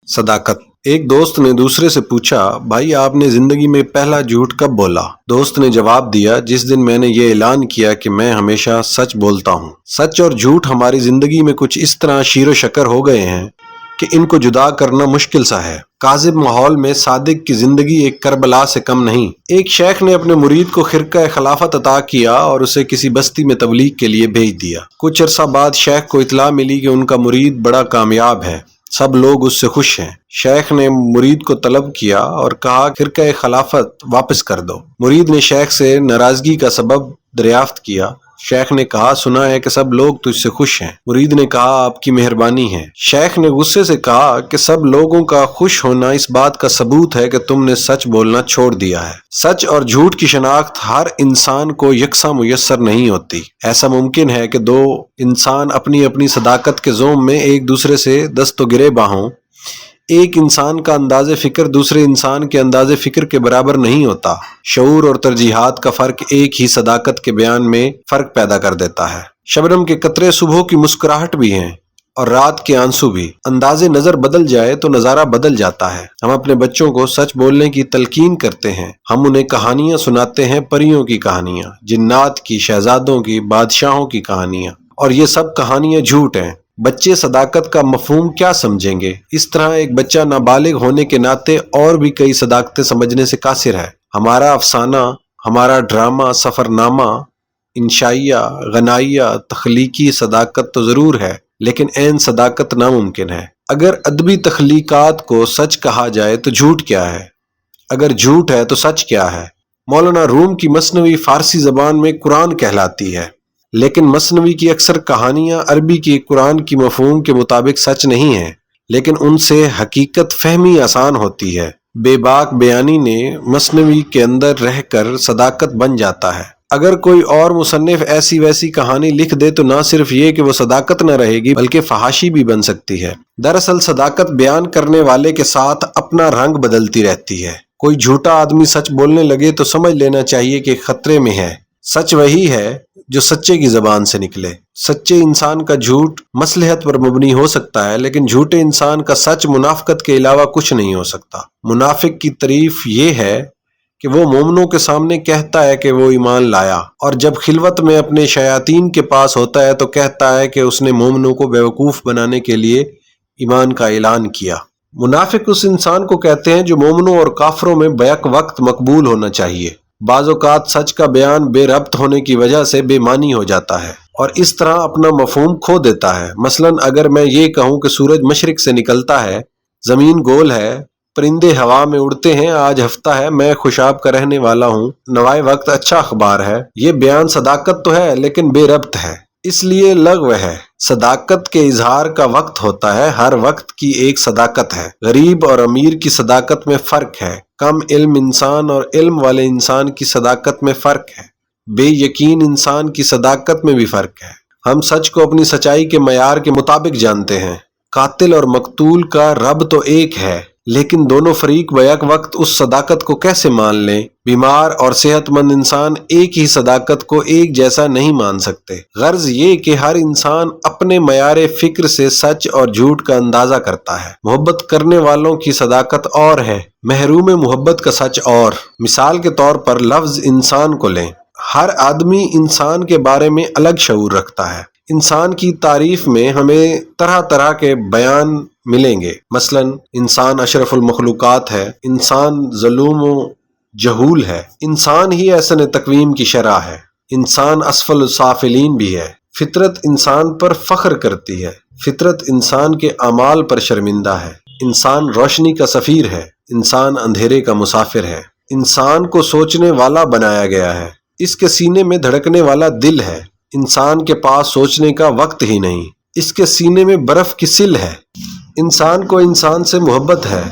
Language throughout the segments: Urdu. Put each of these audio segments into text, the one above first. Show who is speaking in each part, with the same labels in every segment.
Speaker 1: صداقت۔ ایک دوست نے دوسرے سے پوچھا، بھائی آپ نے زندگی میں پہلا جھوٹ کب بولا؟ دوست نے جواب دیا، جس دن میں نے یہ اعلان کیا کہ میں ہمیشہ سچ بولتا ہوں۔ سچ اور جھوٹ ہماری زندگی میں کچھ اس طرح شیر و شکر ہو گئے ہیں کہ ان کو جدا کرنا مشکل سا ہے۔ کاذب ماحول میں صادق کی زندگی ایک کربلا سے کم نہیں۔ ایک شیخ نے اپنے مرید کو خرقہ خلافت عطا کیا اور اسے کسی بستی میں تبلیغ کے لیے بھیج دیا۔ کچھ عرصہ بعد شیخ کو اطلاع ملی کہ ان کا مرید بڑا کامیاب ہے، سب لوگ اس سے خوش ہیں۔ شیخ نے مرید کو طلب کیا اور کہا خرقہ خلافت واپس کر دو۔ مرید نے شیخ سے ناراضگی کا سبب دریافت کیا۔ شیخ نے کہا، سنا ہے کہ سب لوگ تجھ سے خوش ہیں۔ مرید نے کہا، آپ کی مہربانی ہے۔ شیخ نے غصے سے کہا کہ سب لوگوں کا خوش ہونا اس بات کا ثبوت ہے کہ تم نے سچ بولنا چھوڑ دیا ہے۔ سچ اور جھوٹ کی شناخت ہر انسان کو یکساں میسر نہیں ہوتی۔ ایسا ممکن ہے کہ دو انسان اپنی اپنی صداقت کے زوم میں ایک دوسرے سے دست و گریباں ہوں۔ ایک انسان کا انداز فکر دوسرے انسان کے انداز فکر کے برابر نہیں ہوتا۔ شعور اور ترجیحات کا فرق ایک ہی صداقت کے بیان میں فرق پیدا کر دیتا ہے۔ شبنم کے قطرے صبح کی مسکراہٹ بھی ہیں اور رات کے آنسو بھی۔ انداز نظر بدل جائے تو نظارہ بدل جاتا ہے۔ ہم اپنے بچوں کو سچ بولنے کی تلقین کرتے ہیں۔ ہم انہیں کہانیاں سناتے ہیں، پریوں کی کہانیاں، جنات کی، شہزادوں کی، بادشاہوں کی کہانیاں، اور یہ سب کہانیاں جھوٹ ہیں۔ بچے صداقت کا مفہوم کیا سمجھیں گے؟ اس طرح ایک بچہ نابالغ ہونے کے ناطے اور بھی کئی صداقتیں سمجھنے سے قاصر ہے۔ ہمارا افسانہ، ہمارا ڈرامہ، سفر نامہ، انشائیہ، غنائیہ، تخلیقی صداقت تو ضرور ہے، لیکن عین صداقت ناممکن ہے۔ اگر ادبی تخلیقات کو سچ کہا جائے تو جھوٹ کیا ہے؟ اگر جھوٹ ہے تو سچ کیا ہے؟ مولانا روم کی مثنوی فارسی زبان میں قرآن کہلاتی ہے، لیکن مثنوی کی اکثر کہانیاں عربی کی قرآن کی مفہوم کے مطابق سچ نہیں ہیں، لیکن ان سے حقیقت فہمی آسان ہوتی ہے۔ بے باک بیانی نے مثنوی کے اندر رہ کر صداقت بن جاتا ہے۔ اگر کوئی اور مصنف ایسی ویسی کہانی لکھ دے تو نہ صرف یہ کہ وہ صداقت نہ رہے گی بلکہ فحاشی بھی بن سکتی ہے۔ دراصل صداقت بیان کرنے والے کے ساتھ اپنا رنگ بدلتی رہتی ہے۔ کوئی جھوٹا آدمی سچ بولنے لگے تو سمجھ لینا چاہیے کہ خطرے میں ہے۔ سچ وہی ہے جو سچے کی زبان سے نکلے۔ سچے انسان کا جھوٹ مصلحت پر مبنی ہو سکتا ہے، لیکن جھوٹے انسان کا سچ منافقت کے علاوہ کچھ نہیں ہو سکتا۔ منافق کی تعریف یہ ہے کہ وہ مومنوں کے سامنے کہتا ہے کہ وہ ایمان لایا، اور جب خلوت میں اپنے شیاطین کے پاس ہوتا ہے تو کہتا ہے کہ اس نے مومنوں کو بیوقوف بنانے کے لیے ایمان کا اعلان کیا۔ منافق اس انسان کو کہتے ہیں جو مومنوں اور کافروں میں بیک وقت مقبول ہونا چاہیے۔ بعض اوقات سچ کا بیان بے ربط ہونے کی وجہ سے بے معنی ہو جاتا ہے اور اس طرح اپنا مفہوم کھو دیتا ہے۔ مثلا اگر میں یہ کہوں کہ سورج مشرق سے نکلتا ہے، زمین گول ہے، پرندے ہوا میں اڑتے ہیں، آج ہفتہ ہے، میں خوشاب کا رہنے والا ہوں، نوائے وقت اچھا اخبار ہے، یہ بیان صداقت تو ہے لیکن بے ربط ہے، اس لیے لغو ہے۔ صداقت کے اظہار کا وقت ہوتا ہے، ہر وقت کی ایک صداقت ہے۔ غریب اور امیر کی صداقت میں فرق ہے، کم علم انسان اور علم والے انسان کی صداقت میں فرق ہے، بے یقین انسان کی صداقت میں بھی فرق ہے۔ ہم سچ کو اپنی سچائی کے معیار کے مطابق جانتے ہیں۔ قاتل اور مقتول کا رب تو ایک ہے، لیکن دونوں فریق بیک وقت اس صداقت کو کیسے مان لیں؟ بیمار اور صحت مند انسان ایک ہی صداقت کو ایک جیسا نہیں مان سکتے۔ غرض یہ کہ ہر انسان اپنے معیار فکر سے سچ اور جھوٹ کا اندازہ کرتا ہے۔ محبت کرنے والوں کی صداقت اور ہے، محروم محبت کا سچ اور۔ مثال کے طور پر لفظ انسان کو لیں۔ ہر آدمی انسان کے بارے میں الگ شعور رکھتا ہے۔ انسان کی تعریف میں ہمیں طرح طرح کے بیان ملیں گے۔ مثلا انسان اشرف المخلوقات ہے، انسان ظلوم و جہول ہے، انسان ہی احسن تقویم کی شرح ہے، انسان اسفل السافلین بھی ہے۔ فطرت انسان پر فخر کرتی ہے، فطرت انسان کے اعمال پر شرمندہ ہے۔ انسان روشنی کا سفیر ہے، انسان اندھیرے کا مسافر ہے۔ انسان کو سوچنے والا بنایا گیا ہے، اس کے سینے میں دھڑکنے والا دل ہے۔ انسان کے پاس سوچنے کا وقت ہی نہیں، اس کے سینے میں برف کی سل ہے۔ انسان کو انسان سے محبت ہے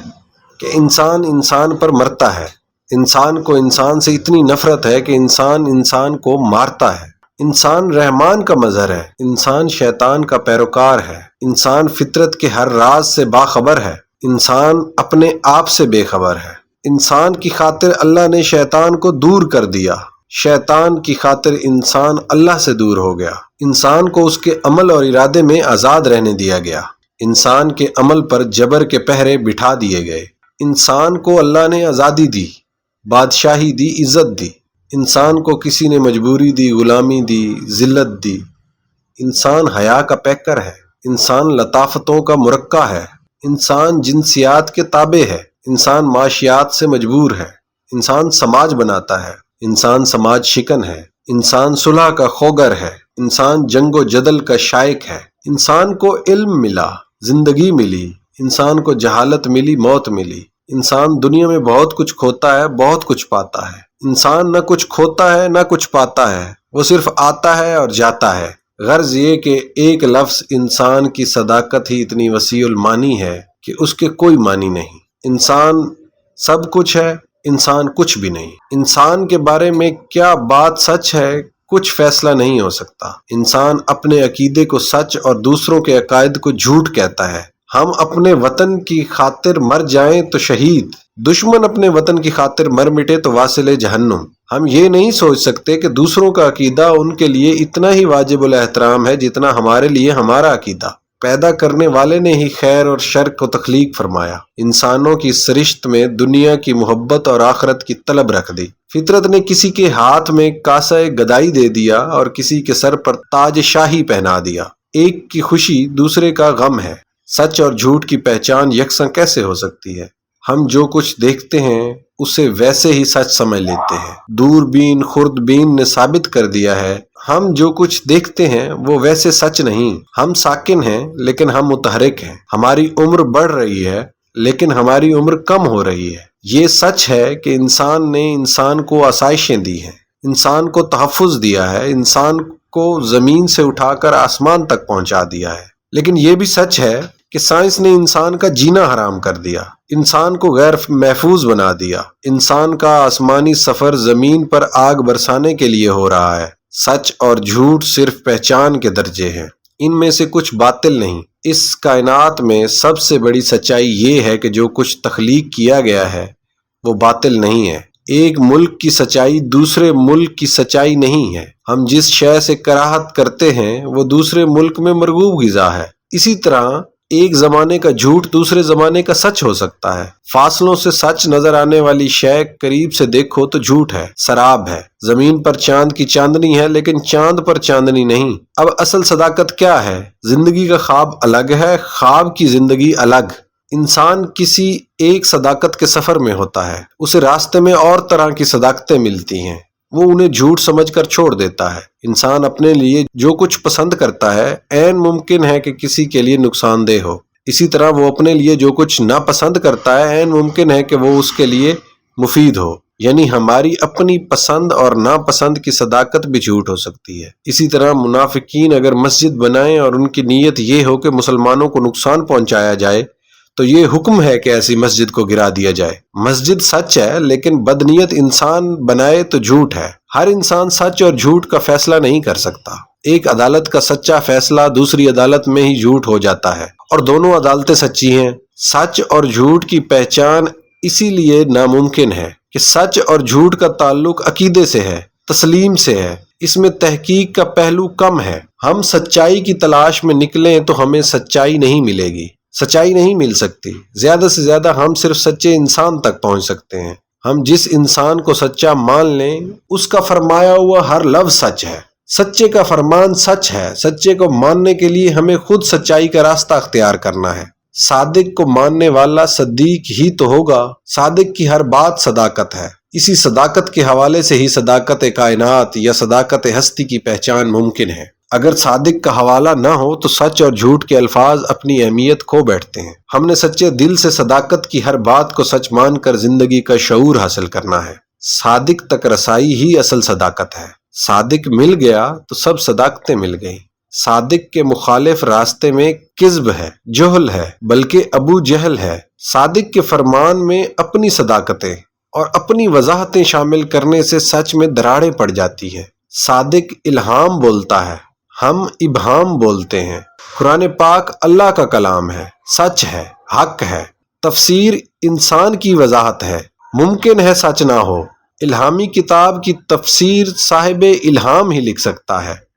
Speaker 1: کہ انسان انسان پر مرتا ہے۔ انسان کو انسان سے اتنی نفرت ہے کہ انسان انسان کو مارتا ہے۔ انسان رحمان کا مظہر ہے، انسان شیطان کا پیروکار ہے۔ انسان فطرت کے ہر راز سے باخبر ہے، انسان اپنے آپ سے بے خبر ہے۔ انسان کی خاطر اللہ نے شیطان کو دور کر دیا، شیطان کی خاطر انسان اللہ سے دور ہو گیا۔ انسان کو اس کے عمل اور ارادے میں آزاد رہنے دیا گیا۔ انسان کے عمل پر جبر کے پہرے بٹھا دیے گئے۔ انسان کو اللہ نے آزادی دی، بادشاہی دی، عزت دی۔ انسان کو کسی نے مجبوری دی، غلامی دی، ذلت دی۔ انسان حیا کا پیکر ہے، انسان لطافتوں کا مرقع ہے، انسان جنسیات کے تابع ہے، انسان معاشیات سے مجبور ہے، انسان سماج بناتا ہے، انسان سماج شکن ہے، انسان صلح کا خوگر ہے، انسان جنگ و جدل کا شائق ہے۔ انسان کو علم ملا، زندگی ملی، انسان کو جہالت ملی، موت ملی۔ انسان دنیا میں بہت کچھ کھوتا ہے، بہت کچھ پاتا ہے۔ انسان نہ کچھ کھوتا ہے نہ کچھ پاتا ہے، وہ صرف آتا ہے اور جاتا ہے۔ غرض یہ کہ ایک لفظ انسان کی صداقت ہی اتنی وسیع المعنی ہے کہ اس کے کوئی معنی نہیں۔ انسان سب کچھ ہے، انسان کچھ بھی نہیں۔ انسان کے بارے میں کیا بات سچ ہے، کچھ فیصلہ نہیں ہو سکتا۔ انسان اپنے عقیدے کو سچ اور دوسروں کے عقائد کو جھوٹ کہتا ہے۔ ہم اپنے وطن کی خاطر مر جائیں تو شہید، دشمن اپنے وطن کی خاطر مر مٹے تو واصل جہنم۔ ہم یہ نہیں سوچ سکتے کہ دوسروں کا عقیدہ ان کے لیے اتنا ہی واجب الاحترام ہے جتنا ہمارے لیے ہمارا عقیدہ۔ پیدا کرنے والے نے ہی خیر اور شر کو تخلیق فرمایا، انسانوں کی سرشت میں دنیا کی محبت اور آخرت کی طلب رکھ دی۔ فطرت نے کسی کے ہاتھ میں کاسہ گدائی دے دیا اور کسی کے سر پر تاج شاہی پہنا دیا۔ ایک کی خوشی دوسرے کا غم ہے۔ سچ اور جھوٹ کی پہچان یکساں کیسے ہو سکتی ہے؟ ہم جو کچھ دیکھتے ہیں اسے ویسے ہی سچ سمجھ لیتے ہیں۔ دوربین خوردبین نے ثابت کر دیا ہے، ہم جو کچھ دیکھتے ہیں وہ ویسے سچ نہیں۔ ہم ساکن ہیں لیکن ہم متحرک ہیں۔ ہماری عمر بڑھ رہی ہے لیکن ہماری عمر کم ہو رہی ہے۔ یہ سچ ہے کہ انسان نے انسان کو آسائشیں دی ہیں، انسان کو تحفظ دیا ہے، انسان کو زمین سے اٹھا کر آسمان تک پہنچا دیا ہے۔ لیکن یہ بھی سچ ہے کہ سائنس نے انسان کا جینا حرام کر دیا، انسان کو غیر محفوظ بنا دیا۔ انسان کا آسمانی سفر زمین پر آگ برسانے کے لیے ہو رہا ہے۔ سچ اور جھوٹ صرف پہچان کے درجے ہیں، ان میں سے کچھ باطل نہیں۔ اس کائنات میں سب سے بڑی سچائی یہ ہے کہ جو کچھ تخلیق کیا گیا ہے وہ باطل نہیں ہے۔ ایک ملک کی سچائی دوسرے ملک کی سچائی نہیں ہے۔ ہم جس شے سے کراہت کرتے ہیں وہ دوسرے ملک میں مرغوب غذا ہے۔ اسی طرح ایک زمانے کا جھوٹ دوسرے زمانے کا سچ ہو سکتا ہے۔ فاصلوں سے سچ نظر آنے والی شے قریب سے دیکھو تو جھوٹ ہے، سراب ہے۔ زمین پر چاند کی چاندنی ہے لیکن چاند پر چاندنی نہیں۔ اب اصل صداقت کیا ہے؟ زندگی کا خواب الگ ہے، خواب کی زندگی الگ۔ انسان کسی ایک صداقت کے سفر میں ہوتا ہے، اسے راستے میں اور طرح کی صداقتیں ملتی ہیں، وہ انہیں جھوٹ سمجھ کر چھوڑ دیتا ہے۔ انسان اپنے لیے جو کچھ پسند کرتا ہے عین ممکن ہے کہ کسی کے لیے نقصان دہ ہو، اسی طرح وہ اپنے لیے جو کچھ ناپسند کرتا ہے عین ممکن ہے کہ وہ اس کے لیے مفید ہو۔ یعنی ہماری اپنی پسند اور ناپسند کی صداقت بھی جھوٹ ہو سکتی ہے۔ اسی طرح منافقین اگر مسجد بنائیں اور ان کی نیت یہ ہو کہ مسلمانوں کو نقصان پہنچایا جائے تو یہ حکم ہے کہ ایسی مسجد کو گرا دیا جائے۔ مسجد سچ ہے لیکن بدنیت انسان بنائے تو جھوٹ ہے۔ ہر انسان سچ اور جھوٹ کا فیصلہ نہیں کر سکتا۔ ایک عدالت کا سچا فیصلہ دوسری عدالت میں ہی جھوٹ ہو جاتا ہے اور دونوں عدالتیں سچی ہیں۔ سچ اور جھوٹ کی پہچان اسی لیے ناممکن ہے کہ سچ اور جھوٹ کا تعلق عقیدے سے ہے، تسلیم سے ہے، اس میں تحقیق کا پہلو کم ہے۔ ہم سچائی کی تلاش میں نکلیں تو ہمیں سچائی نہیں ملے گی، سچائی نہیں مل سکتی۔ زیادہ سے زیادہ ہم صرف سچے انسان تک پہنچ سکتے ہیں۔ ہم جس انسان کو سچا مان لیں اس کا فرمایا ہوا ہر لفظ سچ ہے۔ سچے کا فرمان سچ ہے۔ سچے کو ماننے کے لیے ہمیں خود سچائی کا راستہ اختیار کرنا ہے۔ صادق کو ماننے والا صدیق ہی تو ہوگا۔ صادق کی ہر بات صداقت ہے۔ اسی صداقت کے حوالے سے ہی صداقت کائنات یا صداقت ہستی کی پہچان ممکن ہے۔ اگر صادق کا حوالہ نہ ہو تو سچ اور جھوٹ کے الفاظ اپنی اہمیت کھو بیٹھتے ہیں۔ ہم نے سچے دل سے صداقت کی ہر بات کو سچ مان کر زندگی کا شعور حاصل کرنا ہے۔ صادق تک رسائی ہی اصل صداقت ہے۔ صادق مل گیا تو سب صداقتیں مل گئیں۔ صادق کے مخالف راستے میں کذب ہے، جہل ہے، بلکہ ابو جہل ہے۔ صادق کے فرمان میں اپنی صداقتیں اور اپنی وضاحتیں شامل کرنے سے سچ میں دراڑیں پڑ جاتی ہیں۔ صادق الہام بولتا ہے، ہم ابہام بولتے ہیں۔ قرآن پاک اللہ کا کلام ہے، سچ ہے، حق ہے۔ تفسیر انسان کی وضاحت ہے، ممکن ہے سچ نہ ہو۔ الہامی کتاب کی تفسیر صاحب الہام ہی لکھ سکتا ہے۔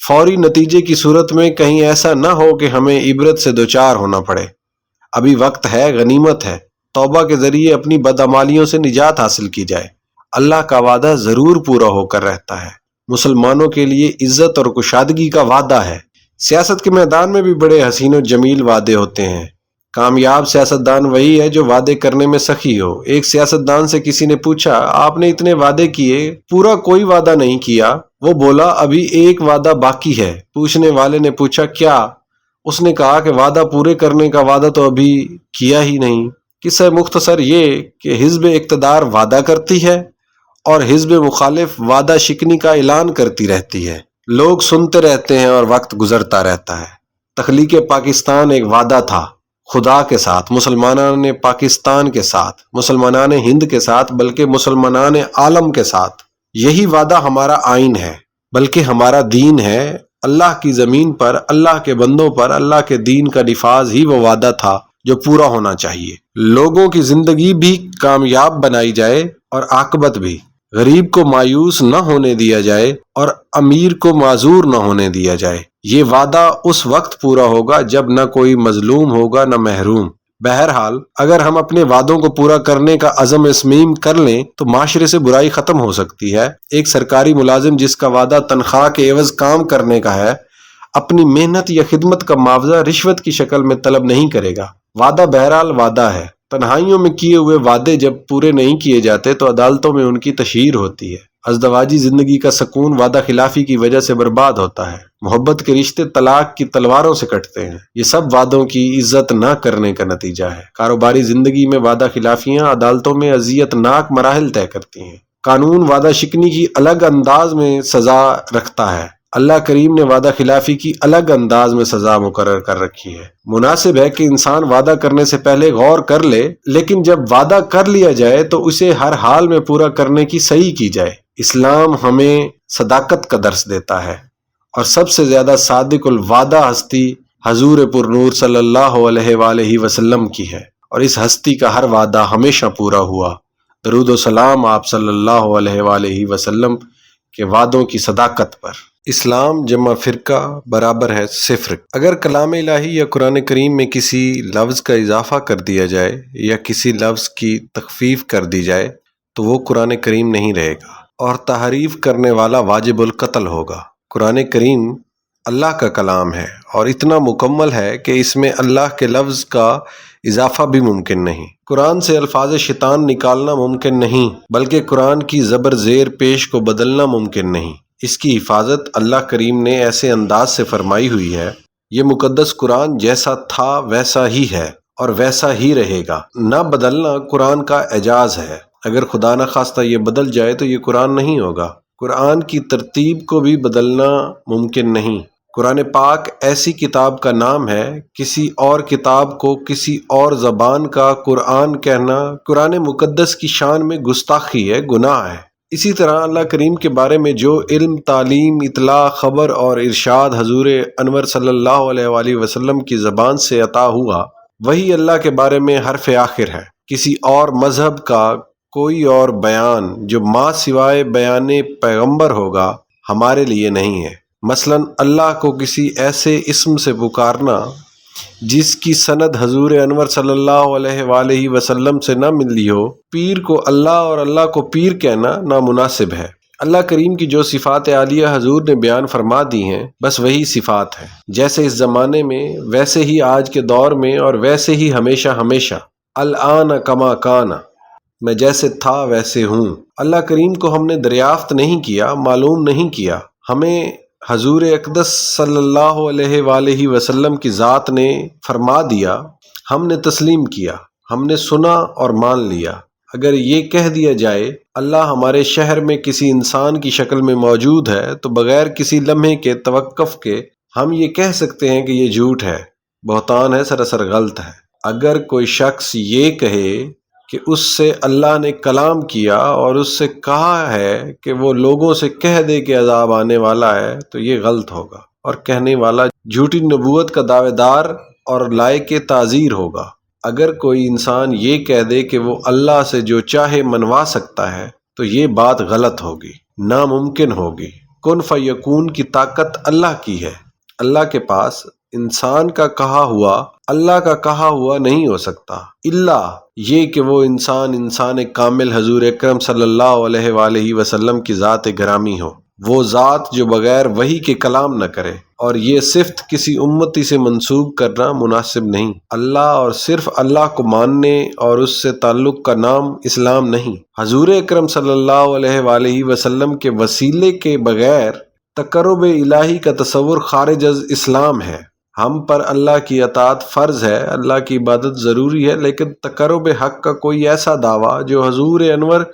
Speaker 1: فوری نتیجے کی صورت میں کہیں ایسا نہ ہو کہ ہمیں عبرت سے دوچار ہونا پڑے۔ ابھی وقت ہے، غنیمت ہے، توبہ کے ذریعے اپنی بدعمالیوں سے نجات حاصل کی جائے۔ اللہ کا وعدہ ضرور پورا ہو کر رہتا ہے۔ مسلمانوں کے لیے عزت اور کشادگی کا وعدہ ہے۔ سیاست کے میدان میں بھی بڑے حسین و جمیل وعدے ہوتے ہیں۔ کامیاب سیاستدان وہی ہے جو وعدے کرنے میں سخی ہو۔ ایک سیاستدان سے کسی نے پوچھا، آپ نے اتنے وعدے کیے، پورا کوئی وعدہ نہیں کیا؟ وہ بولا، ابھی ایک وعدہ باقی ہے۔ پوچھنے والے نے پوچھا، کیا؟ اس نے کہا کہ وعدہ پورے کرنے کا وعدہ تو ابھی کیا ہی نہیں۔ قصہ مختصر یہ کہ حزب اقتدار وعدہ کرتی ہے اور حزب مخالف وعدہ شکنی کا اعلان کرتی رہتی ہے۔ لوگ سنتے رہتے ہیں اور وقت گزرتا رہتا ہے۔ تخلیق پاکستان ایک وعدہ تھا، خدا کے ساتھ، مسلمانان پاکستان کے ساتھ، مسلمانان ہند کے ساتھ، بلکہ مسلمانان عالم کے ساتھ۔ یہی وعدہ ہمارا آئین ہے، بلکہ ہمارا دین ہے۔ اللہ کی زمین پر، اللہ کے بندوں پر اللہ کے دین کا نفاذ ہی وہ وعدہ تھا جو پورا ہونا چاہیے۔ لوگوں کی زندگی بھی کامیاب بنائی جائے اور عاقبت بھی۔ غریب کو مایوس نہ ہونے دیا جائے اور امیر کو معذور نہ ہونے دیا جائے۔ یہ وعدہ اس وقت پورا ہوگا جب نہ کوئی مظلوم ہوگا نہ محروم۔ بہرحال اگر ہم اپنے وعدوں کو پورا کرنے کا عزم اسمیم کر لیں تو معاشرے سے برائی ختم ہو سکتی ہے۔ ایک سرکاری ملازم جس کا وعدہ تنخواہ کے عوض کام کرنے کا ہے، اپنی محنت یا خدمت کا معاوضہ رشوت کی شکل میں طلب نہیں کرے گا۔ وعدہ بہرحال وعدہ ہے۔ تنہائیوں میں کیے ہوئے وعدے جب پورے نہیں کیے جاتے تو عدالتوں میں ان کی تشہیر ہوتی ہے۔ ازدواجی زندگی کا سکون وعدہ خلافی کی وجہ سے برباد ہوتا ہے۔ محبت کے رشتے طلاق کی تلواروں سے کٹتے ہیں۔ یہ سب وعدوں کی عزت نہ کرنے کا نتیجہ ہے۔ کاروباری زندگی میں وعدہ خلافیاں عدالتوں میں اذیت ناک مراحل طے کرتی ہیں۔ قانون وعدہ شکنی کی الگ انداز میں سزا رکھتا ہے۔ اللہ کریم نے وعدہ خلافی کی الگ انداز میں سزا مقرر کر رکھی ہے۔ مناسب ہے کہ انسان وعدہ کرنے سے پہلے غور کر لے، لیکن جب وعدہ کر لیا جائے تو اسے ہر حال میں پورا کرنے کی صحیح کی جائے۔ اسلام ہمیں صداقت کا درس دیتا ہے، اور سب سے زیادہ صادق الوعدہ ہستی حضور پر نور صلی اللہ علیہ وآلہ وسلم کی ہے، اور اس ہستی کا ہر وعدہ ہمیشہ پورا ہوا۔ درود و سلام آپ صلی اللہ علیہ وآلہ وسلم کے وعدوں کی صداقت پر۔ اسلام جمع فرقہ برابر ہے صفر۔ اگر کلام الہی یا قرآن کریم میں کسی لفظ کا اضافہ کر دیا جائے یا کسی لفظ کی تخفیف کر دی جائے تو وہ قرآن کریم نہیں رہے گا، اور تحریف کرنے والا واجب القتل ہوگا۔ قرآن کریم اللہ کا کلام ہے اور اتنا مکمل ہے کہ اس میں اللہ کے لفظ کا اضافہ بھی ممکن نہیں۔ قرآن سے الفاظ شیطان نکالنا ممکن نہیں، بلکہ قرآن کی زبر زیر پیش کو بدلنا ممکن نہیں۔ اس کی حفاظت اللہ کریم نے ایسے انداز سے فرمائی ہوئی ہے۔ یہ مقدس قرآن جیسا تھا ویسا ہی ہے اور ویسا ہی رہے گا۔ نہ بدلنا قرآن کا اعجاز ہے۔ اگر خدا نہ خواستہ یہ بدل جائے تو یہ قرآن نہیں ہوگا۔ قرآن کی ترتیب کو بھی بدلنا ممکن نہیں۔ قرآن پاک ایسی کتاب کا نام ہے، کسی اور کتاب کو کسی اور زبان کا قرآن کہنا قرآن مقدس کی شان میں گستاخی ہے، گناہ ہے۔ اسی طرح اللہ کریم کے بارے میں جو علم، تعلیم، اطلاع، خبر اور ارشاد حضور انور صلی اللہ علیہ وآلہ وسلم کی زبان سے عطا ہوا، وہی اللہ کے بارے میں حرف آخر ہے۔ کسی اور مذہب کا کوئی اور بیان جو ماں سوائے بیان پیغمبر ہوگا ہمارے لیے نہیں ہے۔ مثلا اللہ کو کسی ایسے اسم سے پکارنا جس کی سند حضور انور صلی اللہ علیہ وآلہ وسلم سے نہ ملی ہو، پیر کو اللہ اور اللہ کو پیر کہنا نامناسب ہے۔ اللہ کریم کی جو صفات عالیہ حضور نے بیان فرما دی ہیں، بس وہی صفات ہیں، جیسے اس زمانے میں ویسے ہی آج کے دور میں اور ویسے ہی ہمیشہ ہمیشہ۔ الآن کما کان، میں جیسے تھا ویسے ہوں۔ اللہ کریم کو ہم نے دریافت نہیں کیا، معلوم نہیں کیا، ہمیں حضور اقدس صلی اللہ علیہ وآلہ وسلم کی ذات نے فرما دیا، ہم نے تسلیم کیا، ہم نے سنا اور مان لیا۔ اگر یہ کہہ دیا جائے اللہ ہمارے شہر میں کسی انسان کی شکل میں موجود ہے تو بغیر کسی لمحے کے توقف کے ہم یہ کہہ سکتے ہیں کہ یہ جھوٹ ہے، بہتان ہے، سراسر غلط ہے۔ اگر کوئی شخص یہ کہے کہ اس سے اللہ نے کلام کیا اور اس سے کہا ہے کہ وہ لوگوں سے کہہ دے کہ عذاب آنے والا ہے تو یہ غلط ہوگا، اور کہنے والا جھوٹی نبوت کا دعوے دار اور لائق تعزیر ہوگا۔ اگر کوئی انسان یہ کہہ دے کہ وہ اللہ سے جو چاہے منوا سکتا ہے تو یہ بات غلط ہوگی، ناممکن ہوگی۔ کن فیکون کی طاقت اللہ کی ہے۔ اللہ کے پاس انسان کا کہا ہوا اللہ کا کہا ہوا نہیں ہو سکتا، الا یہ کہ وہ انسان کامل حضور اکرم صلی اللہ علیہ وآلہ وسلم کی ذات گرامی ہو، وہ ذات جو بغیر وحی کے کلام نہ کرے، اور یہ صفت کسی امتی سے منسوب کرنا مناسب نہیں۔ اللہ اور صرف اللہ کو ماننے اور اس سے تعلق کا نام اسلام نہیں۔ حضور اکرم صلی اللہ علیہ وآلہ وسلم کے وسیلے کے بغیر تقرب الہی کا تصور خارج از اسلام ہے۔ ہم پر اللہ کی اطاعت فرض ہے، اللہ کی عبادت ضروری ہے، لیکن تقرب حق کا کوئی ایسا دعویٰ جو حضور انور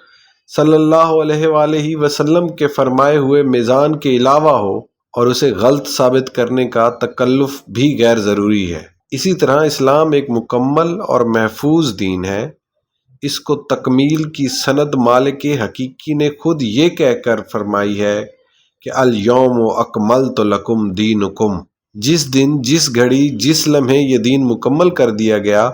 Speaker 1: صلی اللہ علیہ وآلہ وسلم کے فرمائے ہوئے میزان کے علاوہ ہو اور اسے غلط ثابت کرنے کا تکلف بھی غیر ضروری ہے۔ اسی طرح اسلام ایک مکمل اور محفوظ دین ہے۔ اس کو تکمیل کی سند مالک حقیقی نے خود یہ کہہ کر فرمائی ہے کہ الیوم اکملت لکم دینکم، جس دن، جس گھڑی، جس لمحے یہ دین مکمل کر دیا گیا،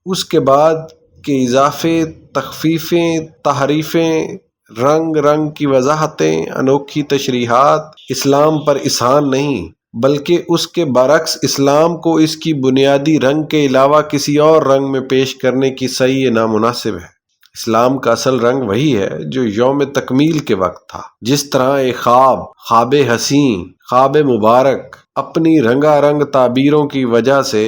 Speaker 1: اس کے بعد کے اضافے، تخفیفیں، تحریفیں، رنگ رنگ کی وضاحتیں، انوکھی تشریحات اسلام پر احسان نہیں، بلکہ اس کے برعکس اسلام کو اس کی بنیادی رنگ کے علاوہ کسی اور رنگ میں پیش کرنے کی صحیح نامناسب ہے۔ اسلام کا اصل رنگ وہی ہے جو یوم تکمیل کے وقت تھا۔ جس طرح ایک خواب حسین، خواب مبارک اپنی رنگا رنگ تعبیروں کی وجہ سے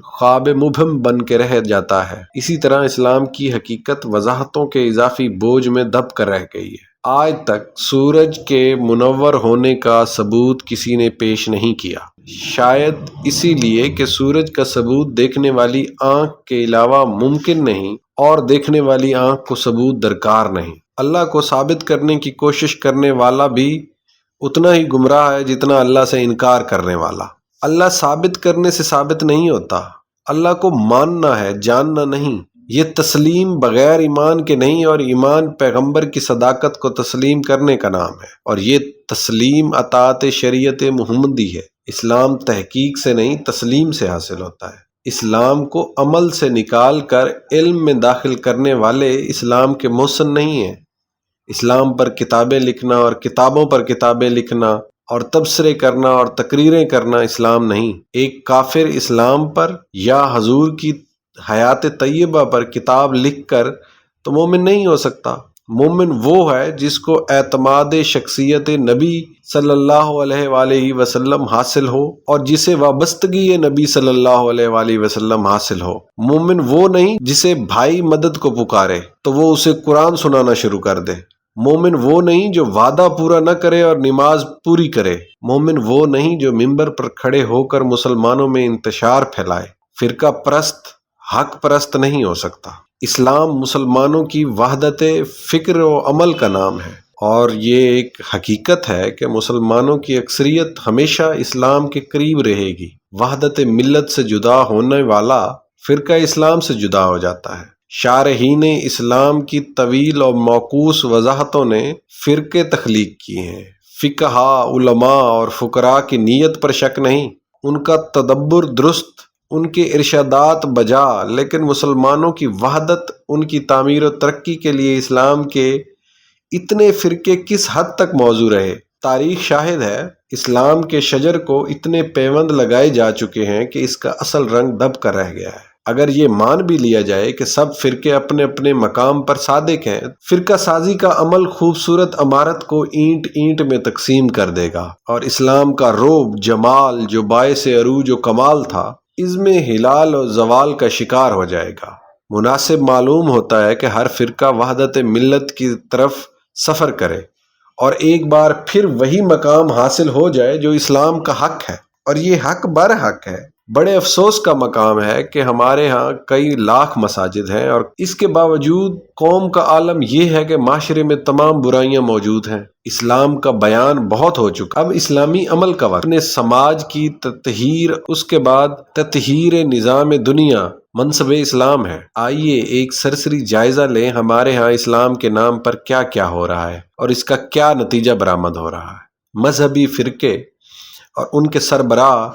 Speaker 1: خواب مبہم بن کے رہ جاتا ہے، اسی طرح اسلام کی حقیقت وضاحتوں کے اضافی بوجھ میں دب کر رہ گئی ہے۔ آج تک سورج کے منور ہونے کا ثبوت کسی نے پیش نہیں کیا، شاید اسی لیے کہ سورج کا ثبوت دیکھنے والی آنکھ کے علاوہ ممکن نہیں، اور دیکھنے والی آنکھ کو ثبوت درکار نہیں۔ اللہ کو ثابت کرنے کی کوشش کرنے والا بھی اتنا ہی گمراہ ہے جتنا اللہ سے انکار کرنے والا۔ اللہ ثابت کرنے سے ثابت نہیں ہوتا، اللہ کو ماننا ہے، جاننا نہیں۔ یہ تسلیم بغیر ایمان کے نہیں، اور ایمان پیغمبر کی صداقت کو تسلیم کرنے کا نام ہے، اور یہ تسلیم اطاعت شریعت محمدی ہے۔ اسلام تحقیق سے نہیں، تسلیم سے حاصل ہوتا ہے۔ اسلام کو عمل سے نکال کر علم میں داخل کرنے والے اسلام کے محسن نہیں ہیں۔ اسلام پر کتابیں لکھنا اور کتابوں پر کتابیں لکھنا اور تبصرے کرنا اور تقریریں کرنا اسلام نہیں۔ ایک کافر اسلام پر یا حضور کی حیات طیبہ پر کتاب لکھ کر تو مومن نہیں ہو سکتا۔ مومن وہ ہے جس کو اعتماد شخصیت نبی صلی اللہ علیہ وآلہ وسلم حاصل ہو اور جسے وابستگی نبی صلی اللہ علیہ وآلہ وسلم حاصل ہو۔ مومن وہ نہیں جسے بھائی مدد کو پکارے تو وہ اسے قرآن سنانا شروع کر دے۔ مومن وہ نہیں جو وعدہ پورا نہ کرے اور نماز پوری کرے۔ مومن وہ نہیں جو منبر پر کھڑے ہو کر مسلمانوں میں انتشار پھیلائے۔ فرقہ پرست حق پرست نہیں ہو سکتا۔ اسلام مسلمانوں کی وحدت فکر و عمل کا نام ہے، اور یہ ایک حقیقت ہے کہ مسلمانوں کی اکثریت ہمیشہ اسلام کے قریب رہے گی۔ وحدت ملت سے جدا ہونے والا فرقہ اسلام سے جدا ہو جاتا ہے۔ شارحین اسلام کی طویل اور معکوس وضاحتوں نے فرقے تخلیق کیے ہیں۔ فقہا، علماء اور فقراء کی نیت پر شک نہیں، ان کا تدبر درست، ان کے ارشادات بجا، لیکن مسلمانوں کی وحدت، ان کی تعمیر و ترقی کے لیے اسلام کے اتنے فرقے کس حد تک موزوں رہے۔ تاریخ شاہد ہے، اسلام کے شجر کو اتنے پیوند لگائے جا چکے ہیں کہ اس کا اصل رنگ دب کر رہ گیا ہے۔ اگر یہ مان بھی لیا جائے کہ سب فرقے اپنے اپنے مقام پر صادق ہیں، فرقہ سازی کا عمل خوبصورت عمارت کو اینٹ اینٹ میں تقسیم کر دے گا، اور اسلام کا روب، جمال جو باعث عروج و کمال تھا، اس میں ہلال و زوال کا شکار ہو جائے گا۔ مناسب معلوم ہوتا ہے کہ ہر فرقہ وحدت ملت کی طرف سفر کرے اور ایک بار پھر وہی مقام حاصل ہو جائے جو اسلام کا حق ہے، اور یہ حق بر حق ہے۔ بڑے افسوس کا مقام ہے کہ ہمارے ہاں کئی لاکھ مساجد ہیں، اور اس کے باوجود قوم کا عالم یہ ہے کہ معاشرے میں تمام برائیاں موجود ہیں۔ اسلام کا بیان بہت ہو چکا، اب اسلامی عمل کا وقت۔ اپنے سماج کی تطہیر، اس کے بعد تطہیر نظام دنیا منصب اسلام ہے۔ آئیے ایک سرسری جائزہ لیں ہمارے ہاں اسلام کے نام پر کیا کیا ہو رہا ہے اور اس کا کیا نتیجہ برآمد ہو رہا ہے۔ مذہبی فرقے اور ان کے سربراہ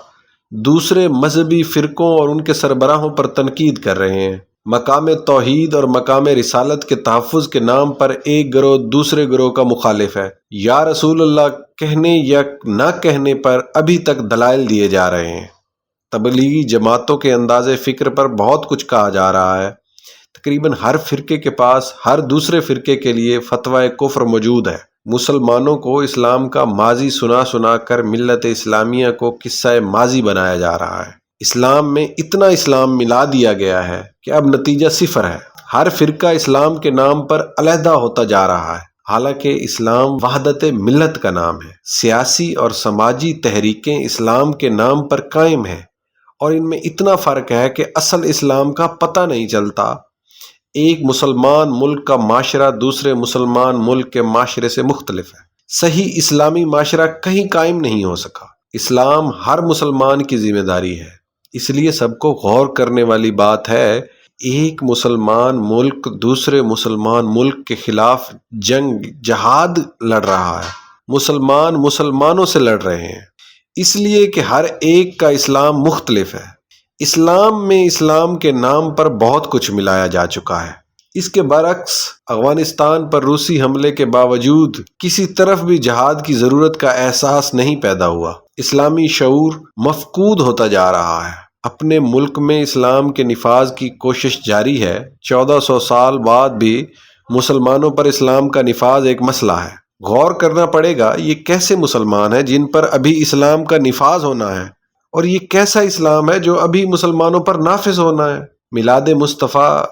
Speaker 1: دوسرے مذہبی فرقوں اور ان کے سربراہوں پر تنقید کر رہے ہیں۔ مقام توحید اور مقام رسالت کے تحفظ کے نام پر ایک گروہ دوسرے گروہ کا مخالف ہے۔ یا رسول اللہ کہنے یا نہ کہنے پر ابھی تک دلائل دیے جا رہے ہیں۔ تبلیغی جماعتوں کے انداز فکر پر بہت کچھ کہا جا رہا ہے۔ تقریباً ہر فرقے کے پاس ہر دوسرے فرقے کے لیے فتویٰ کفر موجود ہے۔ مسلمانوں کو اسلام کا ماضی سنا سنا کر ملت اسلامیہ کو قصہ ماضی بنایا جا رہا ہے۔ اسلام میں اتنا اسلام ملا دیا گیا ہے کہ اب نتیجہ صفر ہے۔ ہر فرقہ اسلام کے نام پر علیحدہ ہوتا جا رہا ہے، حالانکہ اسلام وحدت ملت کا نام ہے۔ سیاسی اور سماجی تحریکیں اسلام کے نام پر قائم ہیں، اور ان میں اتنا فرق ہے کہ اصل اسلام کا پتہ نہیں چلتا۔ ایک مسلمان ملک کا معاشرہ دوسرے مسلمان ملک کے معاشرے سے مختلف ہے۔ صحیح اسلامی معاشرہ کہیں قائم نہیں ہو سکا۔ اسلام ہر مسلمان کی ذمہ داری ہے، اس لیے سب کو غور کرنے والی بات ہے۔ ایک مسلمان ملک دوسرے مسلمان ملک کے خلاف جنگ جہاد لڑ رہا ہے۔ مسلمان مسلمانوں سے لڑ رہے ہیں، اس لیے کہ ہر ایک کا اسلام مختلف ہے۔ اسلام میں اسلام کے نام پر بہت کچھ ملایا جا چکا ہے۔ اس کے برعکس افغانستان پر روسی حملے کے باوجود کسی طرف بھی جہاد کی ضرورت کا احساس نہیں پیدا ہوا۔ اسلامی شعور مفقود ہوتا جا رہا ہے۔ اپنے ملک میں اسلام کے نفاذ کی کوشش جاری ہے۔ 1400 سال بعد بھی مسلمانوں پر اسلام کا نفاذ ایک مسئلہ ہے۔ غور کرنا پڑے گا یہ کیسے مسلمان ہیں جن پر ابھی اسلام کا نفاذ ہونا ہے، اور یہ کیسا اسلام ہے جو ابھی مسلمانوں پر نافذ ہونا ہے۔ میلاد مصطفیٰ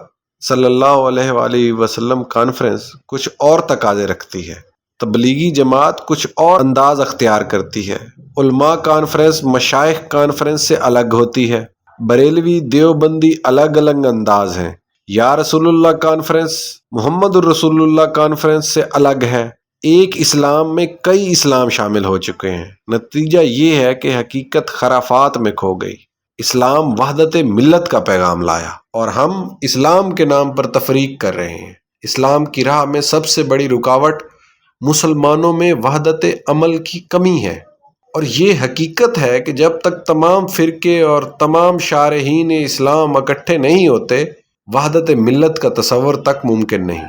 Speaker 1: صلی اللہ علیہ وآلہ وسلم کانفرنس کچھ اور تقاضے رکھتی ہے، تبلیغی جماعت کچھ اور انداز اختیار کرتی ہے، علماء کانفرنس مشائخ کانفرنس سے الگ ہوتی ہے، بریلوی دیوبندی الگ الگ انداز ہیں، یا رسول اللہ کانفرنس محمد الرسول اللہ کانفرنس سے الگ ہے۔ ایک اسلام میں کئی اسلام شامل ہو چکے ہیں۔ نتیجہ یہ ہے کہ حقیقت خرافات میں کھو گئی۔ اسلام وحدت ملت کا پیغام لایا، اور ہم اسلام کے نام پر تفریق کر رہے ہیں۔ اسلام کی راہ میں سب سے بڑی رکاوٹ مسلمانوں میں وحدت عمل کی کمی ہے، اور یہ حقیقت ہے کہ جب تک تمام فرقے اور تمام شارحین اسلام اکٹھے نہیں ہوتے، وحدت ملت کا تصور تک ممکن نہیں۔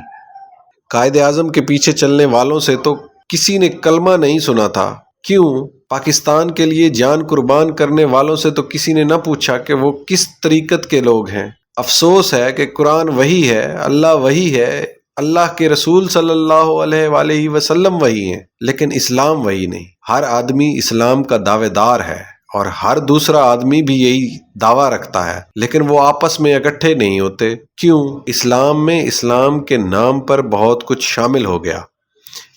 Speaker 1: قائد اعظم کے پیچھے چلنے والوں سے تو کسی نے کلمہ نہیں سنا تھا، کیوں؟ پاکستان کے لیے جان قربان کرنے والوں سے تو کسی نے نہ پوچھا کہ وہ کس طریقت کے لوگ ہیں۔ افسوس ہے کہ قرآن وہی ہے، اللہ وہی ہے، اللہ کے رسول صلی اللہ علیہ وآلہ وسلم وہی ہیں، لیکن اسلام وہی نہیں۔ ہر آدمی اسلام کا دعوے دار ہے، اور ہر دوسرا آدمی بھی یہی دعویٰ رکھتا ہے، لیکن وہ آپس میں اکٹھے نہیں ہوتے۔ کیوں؟ اسلام میں اسلام کے نام پر بہت کچھ شامل ہو گیا،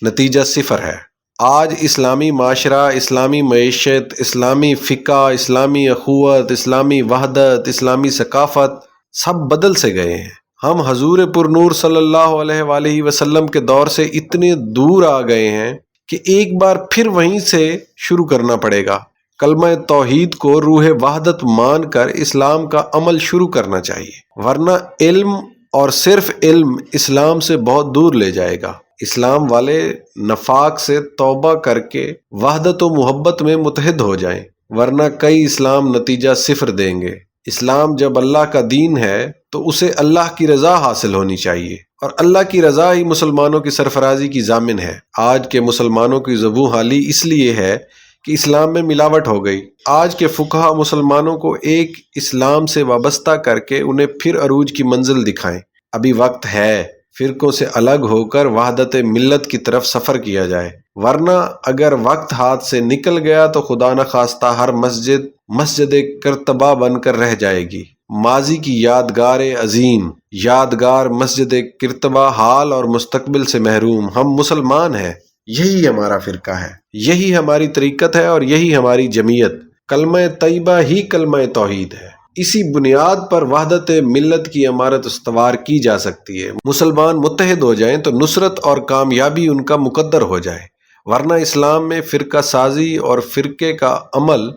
Speaker 1: نتیجہ صفر ہے۔ آج اسلامی معاشرہ، اسلامی معیشت، اسلامی فقہ، اسلامی اخوت، اسلامی وحدت، اسلامی ثقافت سب بدل سے گئے ہیں۔ ہم حضور پرنور صلی اللہ علیہ وآلہ وسلم کے دور سے اتنے دور آ گئے ہیں کہ ایک بار پھر وہیں سے شروع کرنا پڑے گا۔ کلمہ توحید کو روح وحدت مان کر اسلام کا عمل شروع کرنا چاہیے، ورنہ علم اور صرف علم اسلام سے بہت دور لے جائے گا۔ اسلام والے نفاق سے توبہ کر کے وحدت و محبت میں متحد ہو جائیں، ورنہ کئی اسلام نتیجہ صفر دیں گے۔ اسلام جب اللہ کا دین ہے تو اسے اللہ کی رضا حاصل ہونی چاہیے، اور اللہ کی رضا ہی مسلمانوں کی سرفرازی کی ضامن ہے۔ آج کے مسلمانوں کی زبوں حالی اس لیے ہے کہ اسلام میں ملاوٹ ہو گئی۔ آج کے فقہا مسلمانوں کو ایک اسلام سے وابستہ کر کے انہیں پھر عروج کی منزل دکھائیں۔ ابھی وقت ہے فرقوں سے الگ ہو کر وحدت ملت کی طرف سفر کیا جائے، ورنہ اگر وقت ہاتھ سے نکل گیا تو خدا نخواستہ ہر مسجد مسجد کرتبہ بن کر رہ جائے گی۔ ماضی کی یادگار عظیم، یادگار مسجد کرتبہ حال اور مستقبل سے محروم ہم مسلمان ہیں۔ یہی ہمارا فرقہ ہے، یہی ہماری طریقت ہے، اور یہی ہماری جمعیت۔ کلمہ طیبہ ہی کلمہ توحید ہے۔ اسی بنیاد پر وحدت ملت کی عمارت استوار کی جا سکتی ہے۔ مسلمان متحد ہو جائیں تو نصرت اور کامیابی ان کا مقدر ہو جائے، ورنہ اسلام میں فرقہ سازی اور فرقے کا عمل